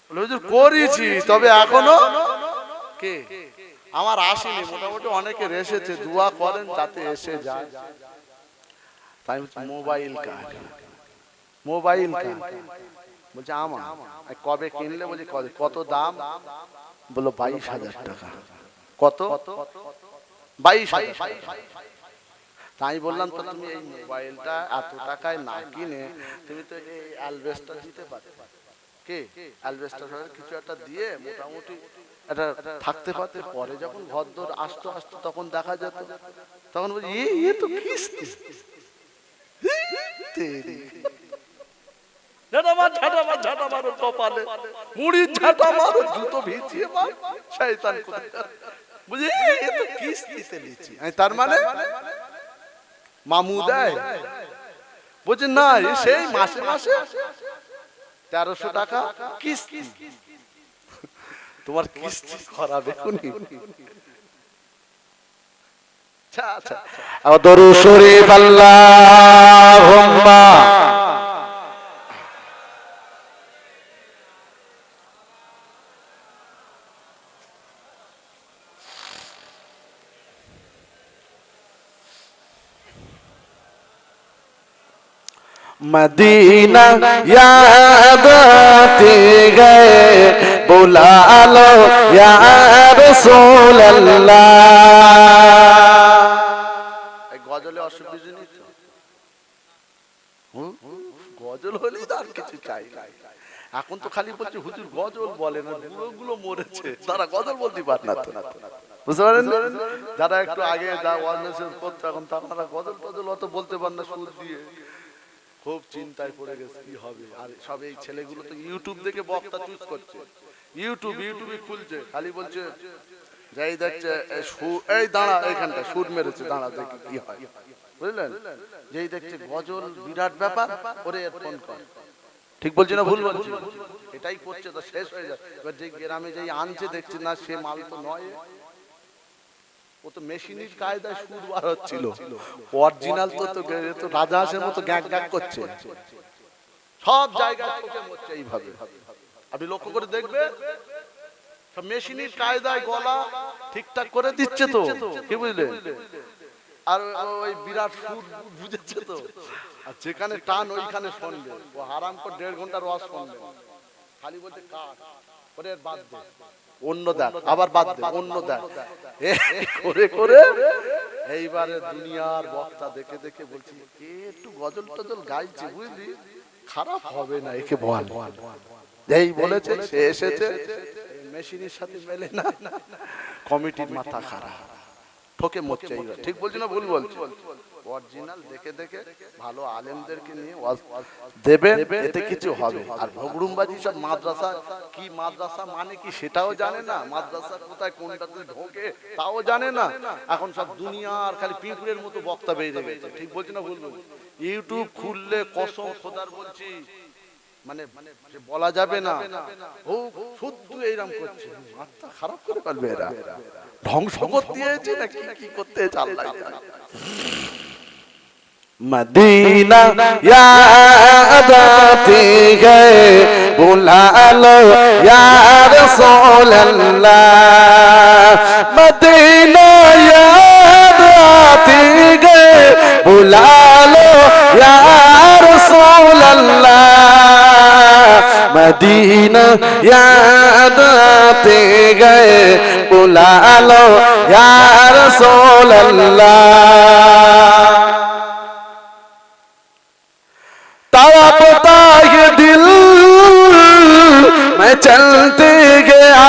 বলে হুজুর করেছি, তবে এখনো কে আমার আসেনি। মোটামুটি অনেকের এসেছে, দোয়া করেন যাতে এসে যায়। তাই মোবাইল কার্ড, মোবাইল কার্ড বলছে আমার কবে কিনলে? বলছি কত দাম? বললো 22,000 টাকা। কত? 22,000। তাই বললাম তো তুমি এই মোবাইলটা এত টাকায় না কিনে তুমি তো এই অ্যালবেস্টার দিতে পারতে। কে অ্যালবেস্টার কিছু একটা দিয়ে মোটামুটি এটা থাকতে পারতে। পরে যখন ঘরদোর আসতো আসতো তখন দেখা যেত, তখন বলছি এ তো কিস্তি। তার মানে মামু দেয়? বলছে না, সেই মাসে মাসে 1300 টাকা কিস্তি। তোমার কিস্তি করাবে কোনি? দরুদ শরীফ আল্লাহুম্মা मदीना याद आते गए बुला लो या रसूल अल्लाह। গজলে অসুবিধা নেই তো? গজল হলে তার কিছু চাই না। এখন তো খালি বলছে হুজুর গজল বলে না, বুড়োগুলো মরেছে, তারা গজল বলতে পারে না। বুঝতে পারেন? যারা একটু আগে যা ওয়াজ করতো এখন তারা গজল টজল অত বলতে পারে না, সুর দিয়ে খুব চিন্তায় পড়ে গেছে কি হবে। আর সব এই ছেলেগুলো তো ইউটিউব দেখে বক্তা চুজ করছে, ইউটিউবে খুলছে, খালি বলছে যাই দেখছে এই দাঁড়া এখানটা সুর মেরেছে, দাঁড়া দেখি কি হয়। বুঝলেন? যেই দেখছে গজল বিরাট ব্যাপার, ওরে ফোন কর। ঠিক বলছি না ভুল বলছি? এটাই করছে, তো শেষ হয়ে যায়। এবার যে গ্রামে যেই আনছে দেখছে না সে মাল তো নয়, ও তো মেশিনের কায়দায় সুর বার হচ্ছিল, অরিজিনাল তো রাজা হাঁসের মতো গ্যাগ গ্যাগ করছে। সব জায়গায় ঠকে মরছে এইভাবে। আপনি লক্ষ্য করে দেখবে সব মেশিনের কায়দায় গলা ঠিকঠাক করে দিচ্ছে তো, কি বুঝলেন? আর ওই বিরাট সুর বুঝেছে তো, আর যেখানে টান ওইখানে শুনবে। ও হারাম করে 1.5 ঘন্টা ওয়াজ শুনবে, খালি বলতে কাট করে বাদ দে, অন্য দেখ, আবার বাদ দে, অন্য দেখ, করে করে এইবারে দুনিয়ার বক্তা দেখে দেখে বলছি কে একটু গজল টজল গাইছে, বুঝলি খারাপ হবে না, একে বল। যেই বলেছে সে এসেছে, মেশিনের সাথে মেলে না, কমিটির মাথা খারাপ, ঠকে মরছে। ঠিক বলছি না ভুল বলছি? অরিজিনাল দেখে দেখে ভালো আলেমদেরকে নিয়ে ওয়াজ দেবেন, এতে কিছু হবে। আর ভগরুমবাজি সব মাদ্রাসা, কি মাদ্রাসা মানে কি সেটাও জানে না, মাদ্রাসা কোথায় কোনটাতে ঢোকে তাও জানে না। এখন সব দুনিয়ার খালি পিঁপড়ের মতো বক্তা বেরিয়ে গেছে। ঠিক বলছি না ভুল বলছি? ইউটিউব খুললে কসম খোদার বলছি, মানে বলা যাবে না, ও শুদ্ধ এইরকম করছে, মাথা খারাপ করে ফেলবে এরা, ধ্বংস করতে দিয়েছে না কি করতে আল্লাহ জানে। मदीना याद आते गए बुला लो या रसूल अल्लाह। मदीना याद आते गए बुला लो या रसूल अल्लाह। मदीना याद आते गए बुला लो या रसूल अल्लाह। तड़पता ये दिल मैं चलते गया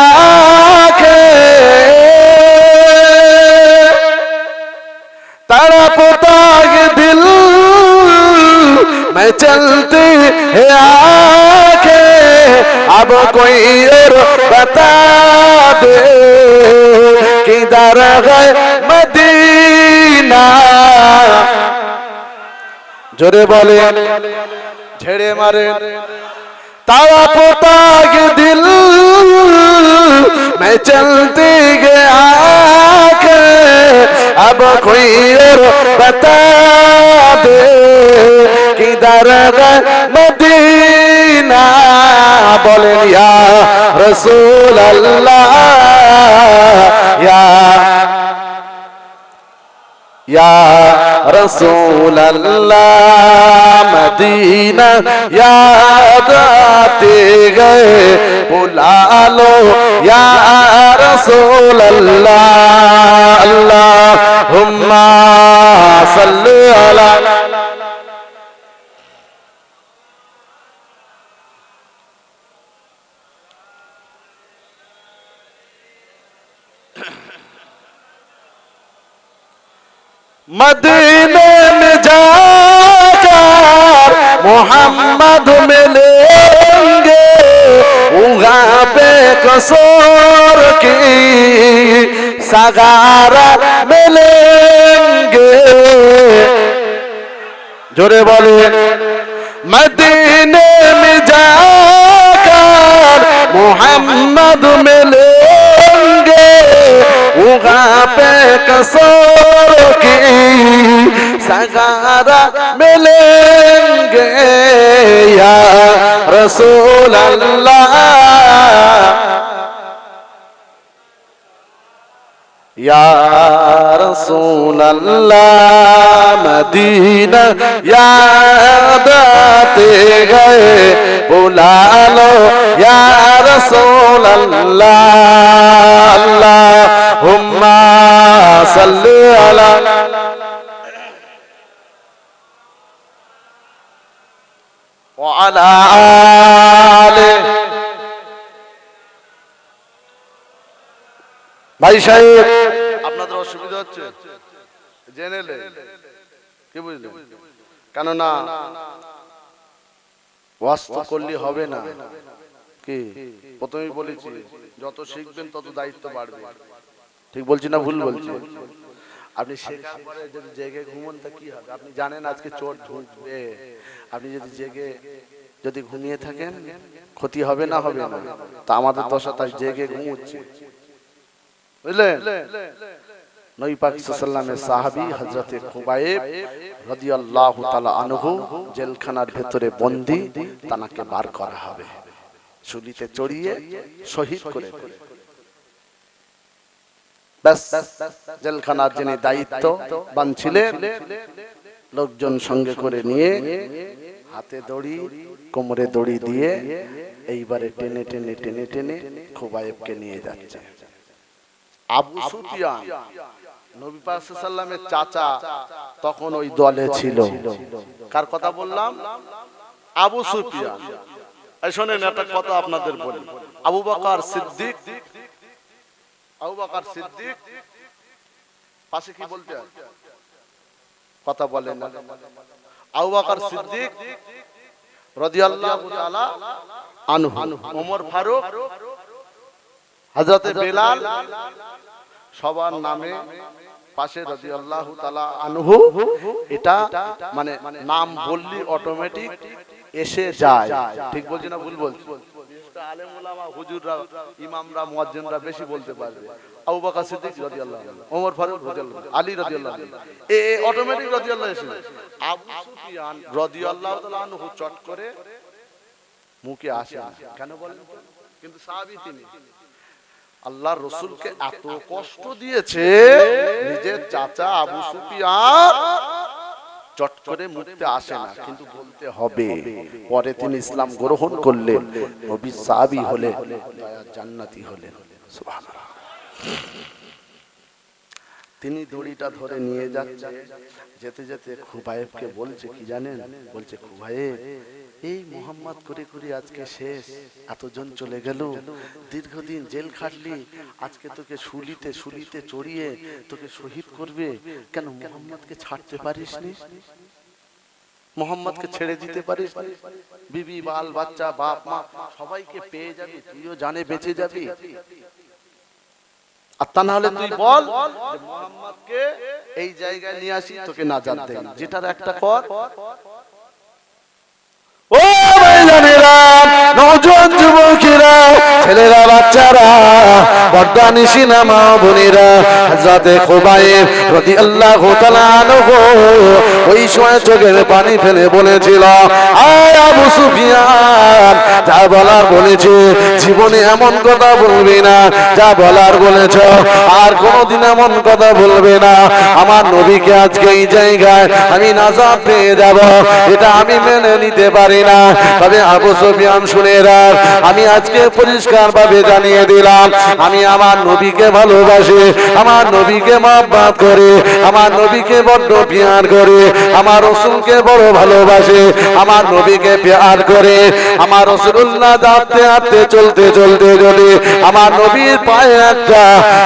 के, तड़पता ये दिल मैं चलते आके, अब कोई और बता दे किधर गए मदीना। जोरे बोले ঝেড়ে মারে तारा पोता के दिल मैं चलते गया के अब कोई और बता दे किधर मदीना बोले या रसूल अल्लाह या रसूल अल्लाह मदीना याद आते गए बुला लो या रसूल अल्लाह अल्लाहुम्मा सल्ली अला मदीने में जाकर मोहम्मद मिलेंगे वहाँ पे कसूर की सगारा मिलेंगे जोरे बोले मदीने में जाकर मोहम्मद मिलेंगे वहाँ पे कसूर की सगारा मिलेंगे या रसूल अल्लाह या रसूल अल्लाह मदीना याद आते गए बुला लो या रसूल अल्लाह अल्लाहुम्मा सल्ली अला व अला आले भाई साहेब আপনাদের অসুবিধা হচ্ছে জেনেলে কি বুঝলেন কেন না ওয়াস্ত করলে হবে না কি প্রথমেই বলেছি যত শিখবেন তত দায়িত্ব বাড়বে ঠিক বলছি না ভুল বলছি আপনি শেখার পরে যদি জেগে ঘুমন তা কি হবে আপনি জানেন আজকে চোর ঢুকবে আপনি যদি জেগে যদি ঘুমিয়ে থাকেন ক্ষতি হবে না হবে না তা আমাদের দশা তাই জেগে ঘুমোচ্ছে বুঝলেন নবী পাক সাল্লাল্লাহু আলাইহি ওয়াসাল্লামের সাহাবী হযরত খুবাইব রাদিয়াল্লাহু তাআলা আনহু জেলখানার ভিতরে বন্দী তাকে বার করা হবে শুলিতে চড়িয়ে শহীদ করে বাস জেলখানার যিনি দায়িত্ববান ছিলেন লোকজন সঙ্গে করে নিয়ে হাতে দড়ি কোমরে দড়ি দিয়ে এইবারে টেনে টেনে টেনে টেনে খুবাইবকে নিয়ে যাচ্ছে আবু সুফিয়ান নবী পাক সাল্লাল্লাহু আলাইহি ওয়াসাল্লামের চাচা তখন ওই দলে ছিল কার কথা বললাম আবু সুফিয়ান এই শুনেন একটা কথা আপনাদের বলি আবু বকর সিদ্দিক পাশে কি বলতে কথা বলেন না আবু বকর সিদ্দিক রাদিয়াল্লাহু তাআলা আনহু ওমর ফারুক হযরত বেলাল সবার নামে পাশে রাদিয়াল্লাহু তাআলা আনহু এটা মানে নাম বললি অটোমেটিক এসে যায় ঠিক বলছি না ভুল বলছি আলেম উলামা হুজুররা ইমামরা মুয়াজ্জিনরা বেশি বলতে পারবে আবু বকর সিদ্দিক রাদিয়াল্লাহু আনহু ওমর ফারুক রাদিয়াল্লাহু আনহু আলী রাদিয়াল্লাহু আনহু এই অটোমেটিক রাদিয়াল্লাহু এসে আবু সুফিয়ান রাদিয়াল্লাহু তাআলা আনহু চট করে মুখে আসে কেন বলেন কিন্তু সাহাবী তিনি আল্লাহর রাসূলকে এত কষ্ট দিয়েছে নিজের চাচা আবু সুফিয়ান চট করে মুখতে আসে না কিন্তু বলতে হবে পরে তিনি ইসলাম গ্রহণ করলেন নবী সাহাবী হলেন জান্নাতি হলেন সুবহানাল্লাহ তিনি দড়িটা ধরে নিয়ে যাচ্ছে যেতে যেতে খুবাইবকে বলছে কি জানেন বলছে খুবাইব এই মোহাম্মদ করে করে আজকে শেষ এতজন চলে গেল দীর্ঘদিন জেল খাটলি আজকে তোকে শুলিতে চড়িয়ে তোকে শহীদ করবে কেন মোহাম্মদকে ছাড়তে পারিসনি মোহাম্মদকে ছেড়ে দিতে পারিস বিবি বাল বাচ্চা বাপ মা সবাইকে পেয়ে যাবি তুইও জানে বেঁচে যাবি আর তা না হলে তুই বল যে মোহাম্মদকে এই জায়গায় নিয়ে আসি তোকে নাজাত দেই যেটার একটা কর ও ভাইজানেরা, নওজোয়ান যুবকেরা, ছেলেরা, বাচ্চারা, পর্দা নিশিনা মা বোনেরা, হযরতে খুবাইব রাদিয়াল্লাহু তাআলা আনহু ওই সময় চোখের পানি ফেলে বলেছিল, আয় আবু সুফিয়ান, যা বলার বলেছে, জীবনে এমন কথা বলবে না, যা বলার বলেছ আর কোনোদিন এমন কথা বলবে না। আমার নবীকে আজকে এই জায়গায় আমি নাজাত পেয়ে যাব, এটা আমি মেনে নিতে পারি না। তবে আবু সুফিয়ান শুনে রাখ, আমি আজকে পরিষ্কার ভাবে জানিয়ে দিলাম, আমি আমার নবীকে ভালোবাসি, আমার নবীকে মহব্বত করে, আমার নবীকে বড্ড প্যার করে, আমার রাসূলকে বড় ভালোবাসে, আমার নবীকে প্যার করে। আমার রাসূলুল্লাহ যাতে হাঁটতে চলতে চলতে যদি আমার নবীর পায়ে একটা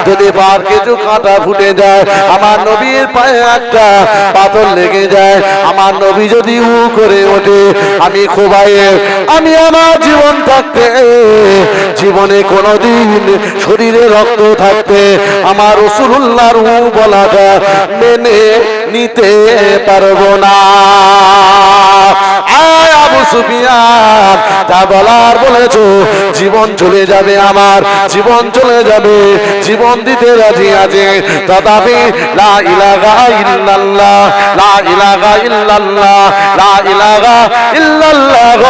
যদি পার কিছু কাঁটা ফুটে যায়, আমার নবীর পায়ে একটা পাথর লেগে যায়, আমার নবী যদি উ করে ওঠে, আমি খুবাইব, আমি আমার জীবন থাকতে, জীবনে কোনোদিন শরীরে রক্ত থাকতে আমার রাসূলুল্লাহর উ বলাটা মেনে নিতে পারবো না। আয় আবু সুফিয়ান, তা বলার বলেছো, জীবন চলে যাবে, আমার জীবন চলে যাবে, জীবন দিতে রাজি আছে, তথাপি লা ইলাহা ইল্লাল্লাহ, লা ইলাহা ইল্লাল্লাহ, লা ইলাহা ইল্লাল্লাহ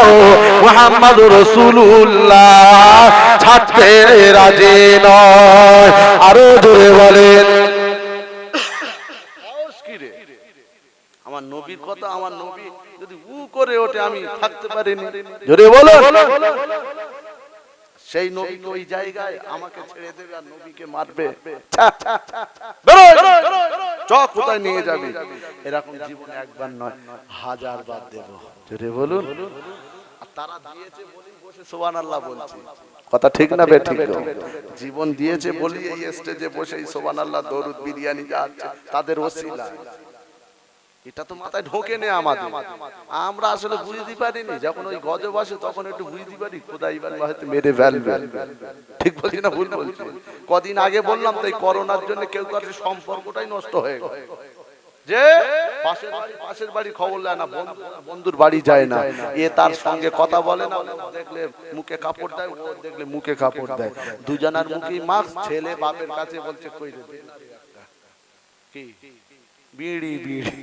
মুহাম্মাদুর রাসূলুল্লাহ ছাড়তে রাজি নয়। আরো জোরে বলেন, আমার নবীর কথা, আমার নবী যদি উ করে ওঠে আমি থাকতে পারিনি। জোরে বলো, সেই নবী ওই জায়গায় আমাকে ছেড়ে দেবে আর নবীকে মারবে, চক কোথায় নিয়ে যাবে? এরকম জীবনে একবার নয়, হাজার বার দেব। জোরে বলুন। তারা দিয়েছে বলি বসে সুবহানাল্লাহ বলছি, কথা ঠিক না বে ঠিক? জীবন দিয়েছে বলি এই স্টেজে বসে সুবহানাল্লাহ দরুদ বিরিয়ানি যাচ্ছে তাদের ওসিলা। এটা তো মাথায় ঢোকে না আমাদের, আমরা আসলে বুঝতে পারিনি। যখন ওই গজব আসে তখন একটু বুঝতে পারি খোদাই হয়তো মেরে ফেলবে। ঠিক বলছি না ভুল বলছি? কদিন আগে বললাম তো, এই করোনার জন্য কেউ কারোর সম্পর্কটাই নষ্ট হয়ে গেল। যে পাশের বাড়ি খবর নেয় না, বন্ধুর বাড়ি যায় না, এ তার সঙ্গে কথা বলে না, দেখলে মুখে কাপড় দেয়, ও দেখলে মুখে কাপড় দেয়, দুজনের মুখেই মাস্ক। ছেলে বাপের কাছে বলছে কই রে কি বিড়ি বিড়ি,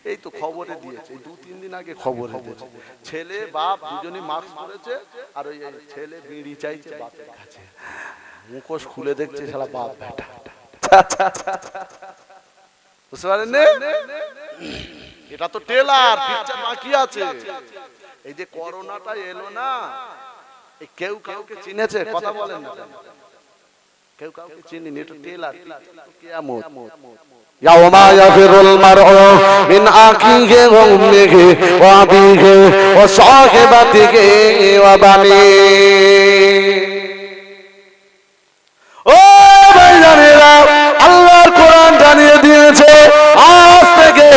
এই তো খবরে দিয়েছে, এই 2-3 দিন আগে খবরে দিয়েছে, ছেলে বাপ দুজনই মাস্ক পরেছে, আর ওই ছেলে বিড়ি চাইছে বাপের কাছে, মুখোশ খুলে দেখছে শালা বাপ বেটা। বুঝতে পারেন না? এটা তো টেলার, পিকচার বাকি আছে। এই যে করোনাটা এলো না, এই কেউ কাউকে চিনেছে? কথা বলেন না, কেউ কাউকে চিনিনি, এটা টেলার, কিয়ামত। يوم يفر المرء من أخيه وأمه وأبيه وصاحبته وبنيه। ও ভাইজানেরা, আল্লাহর কোরআন জানিয়ে দিয়েছে, আজ থেকে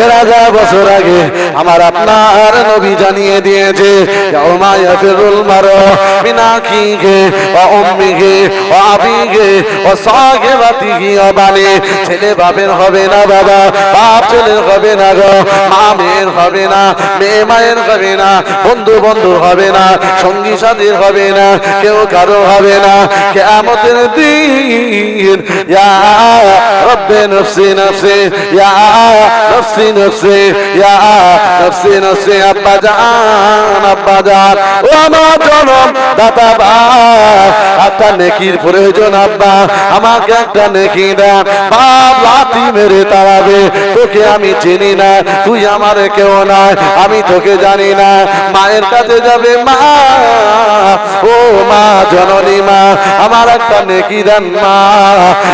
1000 বছর আগে আমার আপনার নবী জানিয়ে দিয়েছে, ইয়াউমা ইয়াফিরুল মারউ মিন আখিহি ওয়া উম্মিহি ওয়া আবিহি ওয়া সাহিবাতিহি ওয়া বানি। ছেলে বাপের হবে না বাবা, বাপ ছেলের হবে না গো, মা মেয়ের হবে না, মেয়ে মায়ের হবে না, বন্ধু বন্ধু হবে না, সঙ্গী সাথীর হবে না, কেউ কারো হবে না। কিয়ামতের দিন ইয়া রব্বে নফসি নফসি, ইয়া নফসি নফসি, ইয়া নফসি নফসি। আব্বা জান, আব্বা জান, ও আমার জনম দাতা বাপ, একটা নেকির প্রয়োজন আব্বা, আমাকে একটা নেকি দেন। বাপ লাথি মেরে তাড়াবে, তোকে আমি চিনি না, তুই আমার কেউ না, আমি তোকে জানি না। মায়ের কাছে যাবে, মা ও মা জননী মা, আমার একটা নেকি দেন মা,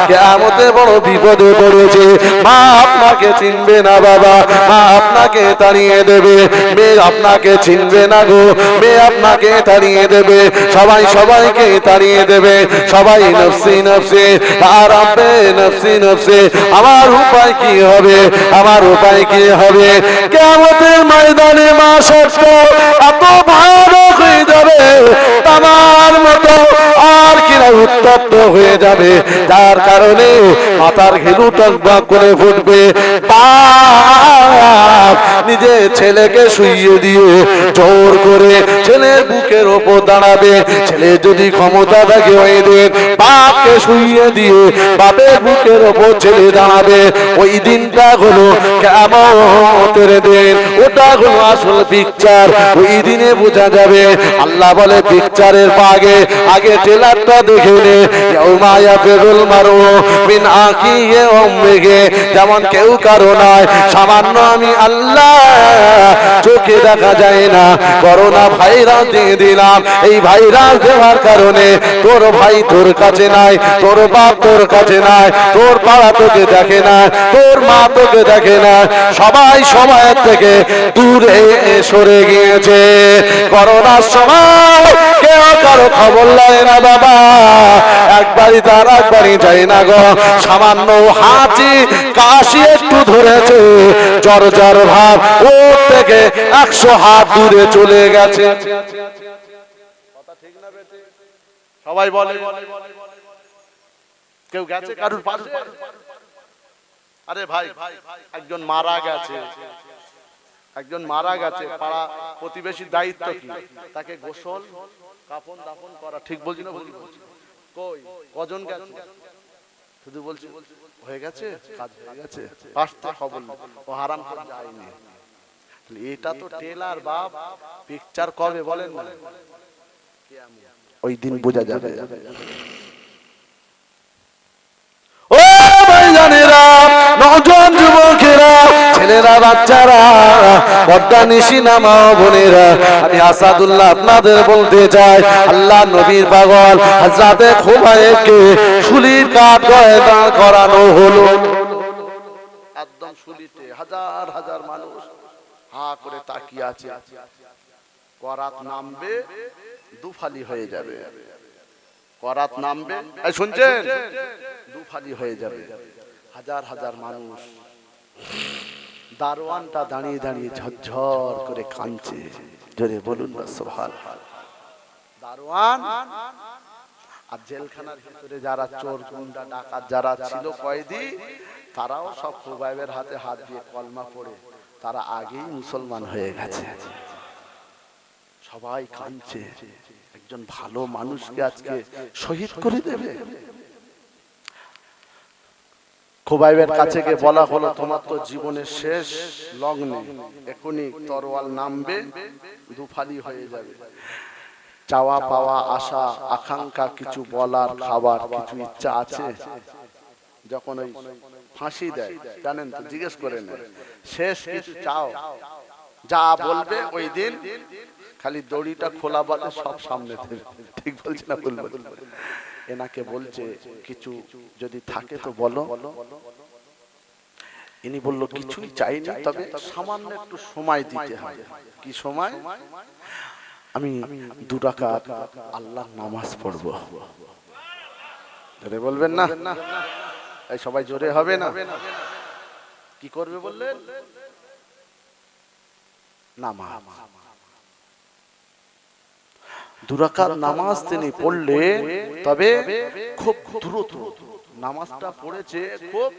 কিয়ামতে বড় বিপদে পড়েছে, মা আপনাকে চিনবে না বাবা, মা আপনাকে তাড়িয়ে দেবে, মেয়ে আপনাকে চিনবে না গো, মেয়ে আপনাকে তাড়িয়ে দেবে, সবাই সবাইকে তাড়িয়ে দেবে, সবাই নফসি নফসি, আর আপনি নফসি নফসি। আমার উপায় কি হবে? আমার উপায় কি হবে? কিয়ামতের ময়দানে মা সত্য এত ভয়ানক হয়ে যাবে, আমার মতো আর কি হলে উত্তপ্ত হয়ে যাবে, যার কারণে মাথার ঘিলু টকবক করে ফুটবে। বাপ নিজে ছেলেকে শুইয়ে দিয়ে জোর করে ছেলের বুকের ওপর দাঁড়াবে। ছেলে যদি ক্ষমতা থাকে ওই দিন বাপকে শুইয়ে দিয়ে বাপের বুকের ওপর ছেলে দাঁড়াবে। ওই দিনটা হলো কিয়ামতের দিন, ওটা হলো আসল পিকচার। ওই দিনে বোঝা যাবে। আল্লাহ বলে পিকচারের আগে আগে ট্রেলারটা দেখে নে। ইয়াউমা ইয়াফিরুল মারউ মিন আখিহি ওয়া উম্মিহি, যেমন কেউ কারো নয়, সামান্য আমি আল্লাহ, চোখে দেখা যায় না, করোনা ভাইরাস দিয়ে দিলাম। এই ভাইরাস দেওয়ার কারণে তোর ভাই তোর কাছে নাই, তোর বাপ তোর কাছে নাই, তোর পাড়া তোকে দেখে না, তোর মা তোকে দেখে না, সবাই সময়ের থেকে দূরে সরে গিয়েছে। করোনার সময় কেউ কারো খবর লয় না বাবা, একবারই তার একবারই যাই না গো। সামান্য হাঁচি কাশি একটু ধরেছে, জ্বর জ্বর ভাব, ওর থেকে 100 হাত দূরে চলে গেছে। সবাই বলে কেউ গেছে কারুর পাশে? আরে ভাই একজন মারা গেছে, একজন মারা গেছে, পাড়া প্রতিবেশীর দায়িত্ব কি? তাকে গোসল কাফন দাফন করা। ঠিক বলছি না? কই কজন গেছে? শুধু বলছি হয়ে গেছে, কাজ হয়ে গেছে, পাঁচটা খবর ও হারাম করে যায়নি। এটা তো টেলার বাপ, পিকচার কবে বলেন না? ওই দিন বোঝা যাবে। ও ভাইজানেরা, নওজোয়ান যুবকেরা, ছেলেরা, বাচ্চারা, পর্দা নিশিনা মা বোনেরা, আমি আসাদুল্লাহ আপনাদের বলতে চাই, আল্লাহ নবীর পাগল হযরতে খুবাইবকে শুলির কাঠগড়ায় দাঁড় করানো হলো। একদম শুলিতে হাজার হাজার মানুষ হা করে তাকিয়ে আছে। করাত নামবে, দুফালি হয়ে যাবে। করাত নামবে, এই শুনছেন? দুফালি হয়ে যাবে। হাজার হাজার মানুষ। দারোয়ানটা দাঁড়িয়ে দাঁড়িয়ে ঝরঝর করে কাঁদছে। জোরে বলুন না সুবহানাল্লাহ। দারোয়ান আর জেলখানার ভিতরে যারা চোর গুন্ডা ডাকাত যারা ছিল কয়েদি, তারাও সব খুবাইবের হাতে হাত দিয়ে কলমা পড়ে তারা আগেই মুসলমান হয়ে গেছে। সবাই কাঁদছে, একজন ভালো মানুষকে আজকে শহীদ করে দেবে। খুবাইবের কাছে গিয়ে বলা হলো, তোমার তো জীবনের শেষ লগ্নে, এখনই তরোয়াল নামবে, দুফালি হয়ে যাবে। চাওয়া পাওয়া আশা আকাঙ্ক্ষা কিছু বলার, খাবার কিছু ইচ্ছা আছে? যখন ওই ফাঁসি দেয় জানেন তো, জিজ্ঞেস করে নেন শেষ কিছু চাও? যা বলবে ওই দিন খালি দড়িটা খোলা বলে সব সামনে দেবে। ঠিক বলছি না? বলবো এনাকে বলছে কিছু যদি থাকে তো বলো। ইনি বলল কিছুই চাইনি, তবে সামান্য একটু সময় দিতে হবে। কি সময়? আমি 2 রাকাত আল্লাহর নামাজ পড়বো। জোরে বলবেন না? এই সবাই জোরে হবে না? কি করবে বললেন? নামাজ। 2 রাকাত নামাজ তিনি পড়লে, তবে খুব দ্রুত নামাজটা পড়েছে, খুব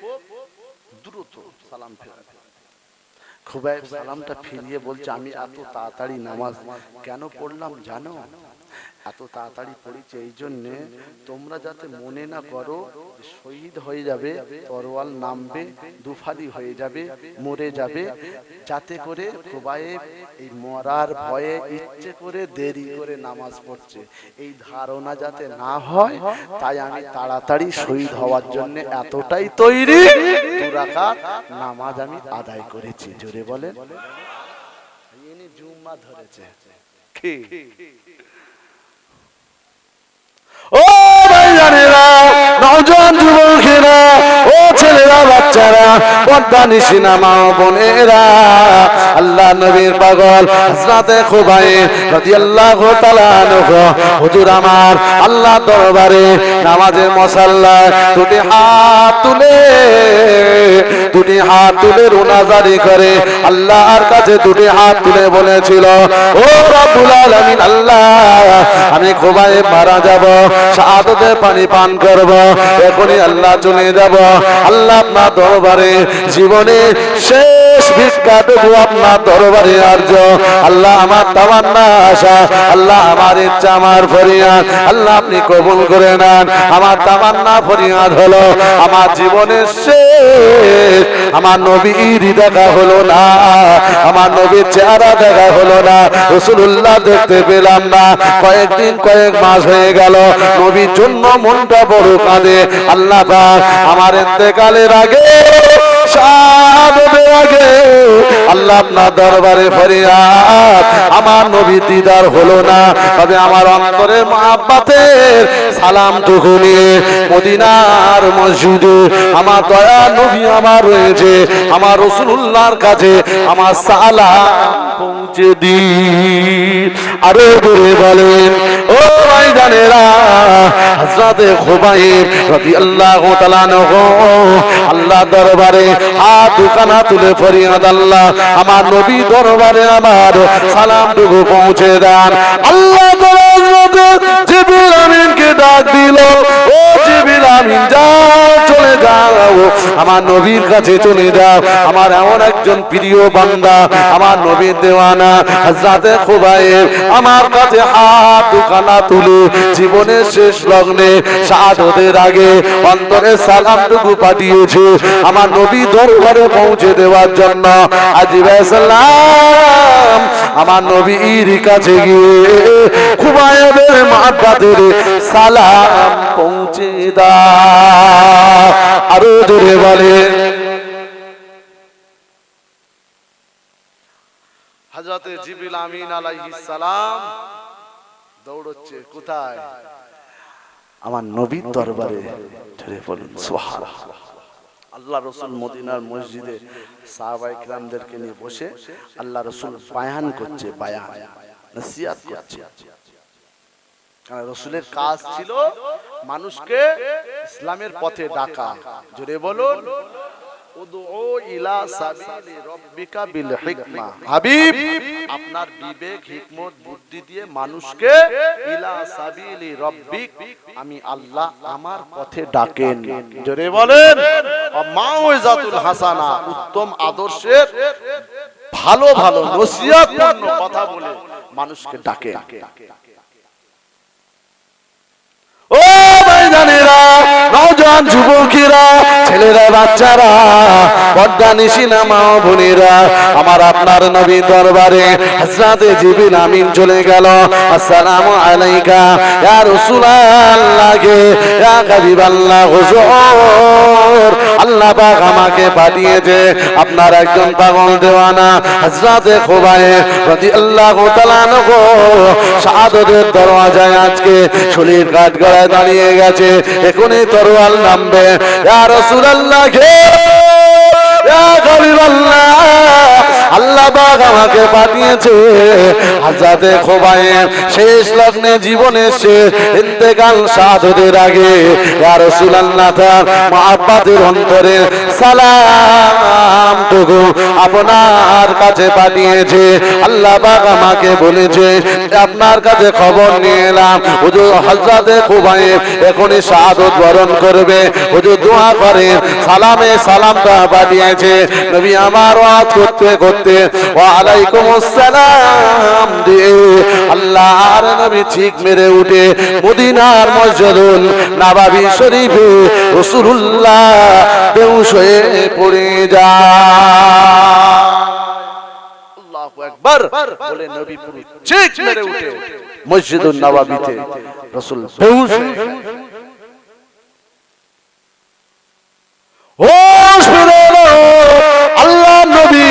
দ্রুত সালাম ফেরাবে। খুবাইব সালামটা ফিরিয়ে বলছে, আমি এত তাড়াতাড়ি নামাজ কেন পড়লাম জানো? এত তাড়াতাড়ি পড়েছে এই জন্যে তোমরা যাতে মনে না করো শহীদ হয়ে যাবে, তরোয়াল নামবে, দুফালি হয়ে যাবে, মরে যাবে, যাতে করে খুবাইব এই মরার ভয়ে ইচ্ছে করে দেরি করে নামাজ পড়ছে, এই ধারণা যাতে না হয়, তাই আমি তাড়াতাড়ি শহীদ হওয়ার জন্য এতটাই তৈরি, 2 রাকাত নামাজ আমি আদায় করেছি। জোরে বলেন। ইনি জুম্মা ধরেছে। কি ও ভাইজানেরা, নওজোয়ান যুবকেরা, ও ছেলেরা, বাচ্চারা, পর্দা নিশিনা মা বোনেরা, আল্লাহ নবীর পাগল হযরতে খুবাইব রাদিয়াল্লাহু তাআলা আনহু হুজুর আমার আল্লাহ দরবারে নামাজের মুসাল্লায় দুটি হাত তুলে দুটি হাত তুলে রোনাজারি করে আল্লাহর কাছে দুটি হাত তুলে বলেছিল, ও রব্বুল আলামিন, আল্লাহ আমি খোবায় মারা যাব, শাহাদাতের পানি পান করব, এখনই আল্লাহ চলে যাব। আল্লাহ আপনার দরবারে জীবনে শেষ ভিক্ষাটুকু আপনার দরবারে আর্য। আল্লাহ আমার তামান্না আশা, আল্লাহ আমার ইচ্ছা, আমার ফরিয়াদ আল্লাহ আপনি কবুল করে নেন। আমার তামান্না ফরিয়াদ হলো আমার জীবনের শেষ আমার নবীর দেখা হলো না, আমার নবীর চেহারা দেখা হলো না, রাসূলুল্লাহ দেখতে পেলাম না। কয়েকদিন কয়েক মাস হয়ে গেল, নবীর জন্য মনটা বড় কাঁদে। আল্লাহ পাক আমার ইন্তেকালের আগে, শাহাদাতের আগে আল্লাহ আপনার দরবারে ফরিয়াদ, আমার নবী দিদার হলো না, তবে আমার অন্তরে মহাব্বতের সালামটুকু নিয়ে মদিনার মসজিদে আমার দয়া নবী আমার রয়েছে, আমার রাসূলুল্লাহর কাছে আমার সালাম পৌঁছে দিন। আরো বলে বলেন, ও ভাইজানেরা, হযরতে খুবাইব রাদিয়াল্লাহু তাআলা আনহু আল্লাহ দরবারে হাত দুখানা তুলে ফরিয়াদ, আল্লাহ আমার নবী দরবারে আমার সালামটুকু পৌঁছে দেন। আল্লাহ হযরতে জিবরিল আমিনকে ডাক দিল, ও জিবরিল আমিন যাও, চলে যাও, আমার নবীর কাছে চলে যাও। আমার এমন একজন প্রিয় বান্দা, আমার নবীর দেওয়ানা হযরতে খুবাইব আমার কাছে হাত দুখানা তুলে জীবনের শেষ লগ্নে শাহাদাতের আগে অন্তরে সালামটুকু পাঠিয়েছে আমার নবী দরবারে পৌঁছে দেওয়ার জন্য। আজিবে সালাম আমার নবীর কাছে গিয়ে খুবাইবের মাহব্বতের সালাম পৌঁছে দাও। আরো জোরে বলে, হযরতে জিবরিল আমিন আলাইহিস সালাম দৌড়চ্ছে কোথায়? আমার নবীর দরবারে। ধরে বলুন সুবহানাল্লাহ। আল্লাহ রাসূল মদিনার মসজিদে সাহাবায়ে কিরামদেরকে নিয়ে বসে আল্লাহ রাসূল বায়ান করছে, বায়ান নসিহত করছে। কারণ রাসূলের কাজ ছিল মানুষকে ইসলামের পথে ডাকা। জোরে বলুন, উদউ ইলা সাবিলি রাব্বিকা বিল হিকমা। হাবিব আপনার বিবেক, হিকমত, বুদ্ধি দিয়ে মানুষকে ইলা সাবিলি রাব্বিক, আমি আল্লাহ আমার পথে ডাকেন। জোরে বলেন, মাউইজাতুল হাসানা, উত্তম আদর্শের ভালো ভালো নসিহতপূর্ণ কথা বলে মানুষকে ডাকেন। ও ভাইজানেরা, নওজোয়ান যুবকেরা, ছেলেরা, বাচ্চারা, পর্দা নিশিনা মা ও বোনেরা, আমার আপনার নবী দরবারে হযরতে জিবরিল আমিন চলে গেল। আসসালামু আলাইকা ইয়া রাসূলুল্লাহ, ইয়া হাবিবাল্লাহ, হুজুর আল্লাহ পাক আমাকে পাঠিয়েছে আপনার একজন পাগল দেওয়ানা হযরতে খুবাইব রাদিয়াল্লাহু তাআলা আনহু শাহাদাতের দরওয়াজায় আজকে শরীর কাঠগড়ায় দাঁড়িয়ে গেছে, এখনই তরোয়াল নামবে। ইয়া রাসূলুল্লাহ, ইয়া হাবিবাল্লাহ, আল্লাহ পাক আমাকে পাঠিয়েছে হযরতে খুবাইব শেষ লগ্নে জীবনের শেষ ইন্তেকাল শাহাদাতের আগে ইয়া রাসূলুল্লাহ তার মহব্বতের অন্তরে সালামটুকু আপনার কাছে পাঠিয়েছে। আল্লাহ পাক আমাকে বলেছে আপনার কাছে খবর নিয়ে এলাম, হুজুর হযরতে খুবাইব এখনই শাহাদাত বরণ করবে, হুজুর দোয়া করেন। সালামে সালামটা পাঠিয়েছে। নবী আমার ওয়াজ করতে করতে ওয়া আলাইকুমুস সালাম দিয়ে আল্লাহর নবী ঠিক মেরে উঠে মদিনার মসজিদুল নববী শরীফে রাসূলুল্লাহ বেহুশ হয়ে পড়ে যায়। আল্লাহু আকবার বলে নবী পুরো ঠিক মেরে উঠে মসজিদুল নববীতে রাসূল বেহুশ হোশ ফিরে এলো। আল্লাহ নবী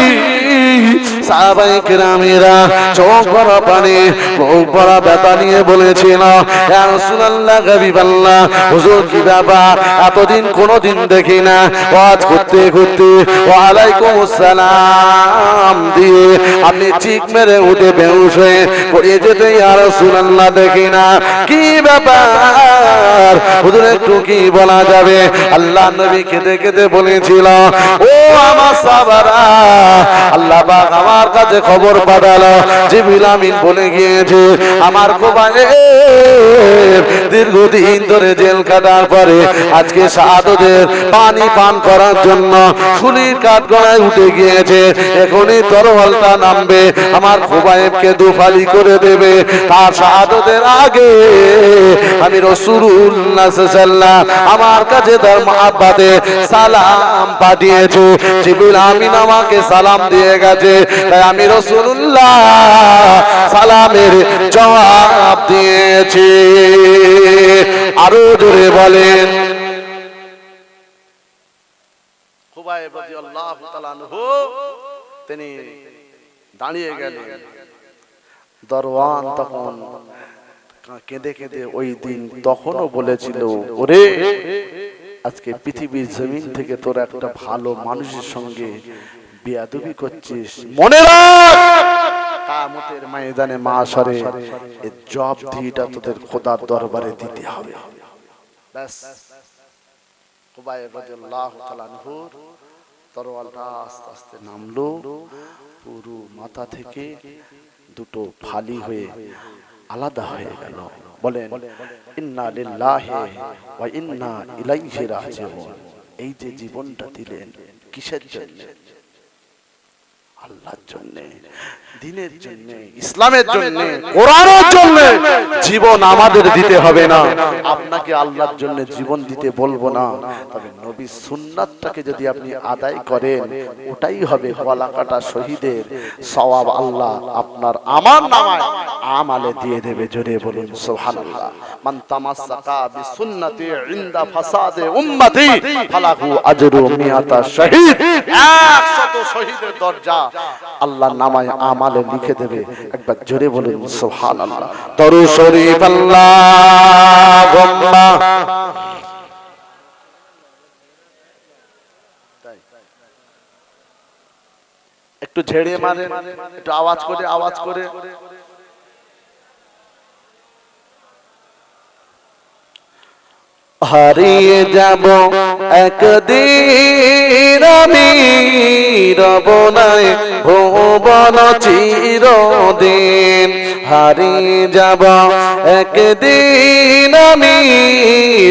সাহাবায়ে কেরামেরা চোখ ভরা পানি বুক ভরা ব্যথা নিয়ে বলেছিল, ইয়া রাসূলুল্লাহ হাবিবাল্লাহ, হুজুর কি ব্যাপার, এতদিন কোনোদিন দেখি না, ওয়াজ করতে করতে ওয়া আলাইকুমুস সালাম দিয়ে আপনি চিক মেরে উঠে বেহুশ হয়ে পড়ে যেতে, ইয়া রাসূলুল্লাহ দেখি না, কি ব্যাপার হুজুর একটু কি বলা যাবে? আল্লাহ নবী কেঁদে কেঁদে বলেছিল, ও আমার সাহাবারা, আল্লাহ পাক আমার কাছে খবর পাঠালো, জিবরিল আমিন বলে গিয়েছে আমার কোবায়ে দীর্ঘদিন ধরে জেল কাটার পরে আজকে শাহাদাতের পানি পান করার জন্য শুলির কাঠগড়ায় উঠে গিয়েছে, এখনই তরোয়ালটা নামবে, আমার কোবায়েবকে দুফালি করে দেবে, তার শাহাদাতের আগে আমি রাসূলুল্লাহ সাল্লাল্লাহু আমার কাছে তার মহব্বতে সালাম পাঠিয়েছে, জিবরিল আমিন আমাকে সালাম দিয়ে গেছে, তাই আমি রাসূলুল্লাহ সালামের জবাব দিয়েছি। আরো জোরে বলেন। খুবাইব রাদিয়াল্লাহু তাআলা আনহু তিনি দাঁড়িয়ে গেলেন, দরওয়ান তখন কেঁদে কেঁদে ওই দিন তখনও বলেছিল, ওরে আজকে পৃথিবীর জমিন থেকে তোর একটা ভালো মানুষের সঙ্গে বেয়াদবি করছিস, মনে রাখ কিয়ামতের ময়দানে মাশারে এর জবাবদিহিটা তোদের খোদার দরবারে দিতে হবে। ব্যাস খুবাইব রাদিয়াল্লাহু তাআলা আনহুর তরোয়ালটা আস্তে আস্তে নামলো, পুরো মাথা থেকে দুটো ফালি হয়ে আলাদা হয়ে গেল। বলেন ইন্না লিল্লাহি ওয়া ইন্না ইলাইহি রাজিউন। এই যে জীবনটা দিলেন কিসের জন্য? আল্লাহর জন্য, দ্বীনের জন্য, ইসলামের জন্য, কোরআনের জন্য জীবন আমাদের দিতে হবে না, আপনাকে আল্লাহর জন্য জীবন দিতে বলবো না, তবে নবী সুন্নাতটাকে যদি আপনি আদায় করেন ওটাই হবে গলা কাটা শহীদের সওয়াব, আল্লাহ আপনার আমার নামায় আমালে দিয়ে দেবে। জোরে বলুন সুবহানাল্লাহ। মান তামাসসাকা বিসুন্নতি ইনদা ফাসাদে উম্মতি ফালাহু আজরু মিয়াতা শহীদ। 100 শহীদের দরজা আল্লাহর নামায় আমালে লিখে দেবে। একবার জোরে বলুন সুবহানাল্লাহ। দরুদ শরীফ আল্লাহুম্মা একটু ঝেড়ে মারেন, একটু আওয়াজ করে আওয়াজ করে। হারিয়ে যাব একদিন আমি, রব নাই ভুবন চিরদিন। হারিয়ে যাব একদিন আমি,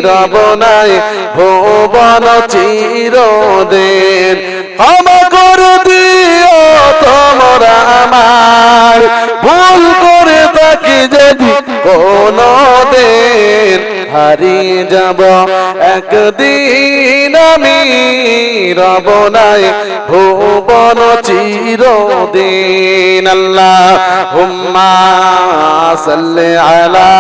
রব নাই ভুবন চিরদিন। ক্ষমা করে দিও তোমরা আমায়, ভুল করে থাকি যদি কোনো দিন। হারিয়ে যাব একদিন আমি, রব নাই ভুবন চিরদিন। আল্লাহুম্মা সাল্লি আলা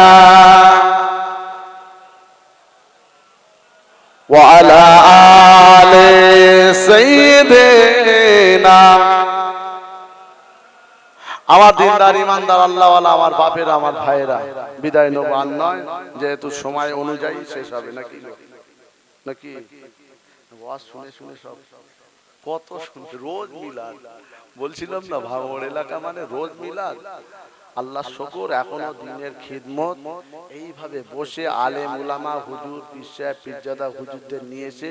ওয়া আলা আলি সাইয়্যিদিনা। আমার দিনদার ইমানদার আল্লাহওয়ালা আমার বাপেরা আমার ভাইয়েরা, বিদায় নেব আর নয়, যেহেতু সময় অনুযায়ী শেষ হবে নাকি নাকি ওয়াজ শুনে শুনে সব কত শুনতে, রোজ মিলাদ বলছিলাম না, ভাঙড় এলাকা মানে রোজ মিলাদ। আল্লাহ শুকর এখনো দিনের খিদমত এইভাবে বসে আলেম উলামা হুজুর পীর সাহেব পীরজাদা হুজুরদের নিয়ে এসে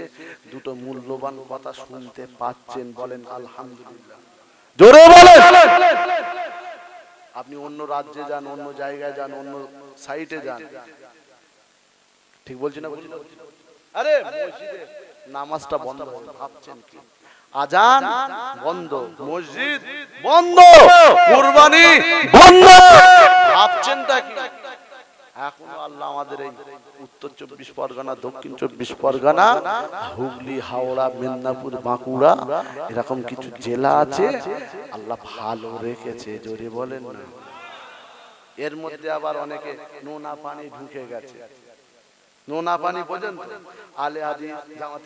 দুটো মূল্যবান কথা শুনতে পাচ্ছেন। বলেন আলহামদুলিল্লাহ, জোরে বলেন। আপনি অন্য রাজ্যে যান, অন্য জায়গায় যান, অন্য সাইটে যান, ঠিক বলছি না? আরে মসজিদে নামাজটা বন্ধ, ভাবছেন কি? আজান বন্ধ, মসজিদ বন্ধ, কুরবানি বন্ধ, ভাবছেনটা কি? এখনো আল্লাহ আমাদের এই উত্তর 24 পরগনা, দক্ষিণ 24 পরগনা, হুগলি, হাওড়া, মেদিনীপুর, বাঁকুড়া, এরকম কিছু জেলা আছে আল্লাহ ভালো রেখেছে। জোরে বলেন না। এর মধ্যে আবার অনেকে নোনা পানি ঢুকে গেছে। নোনা পানি পর্যন্ত আলে হাদিস জামাত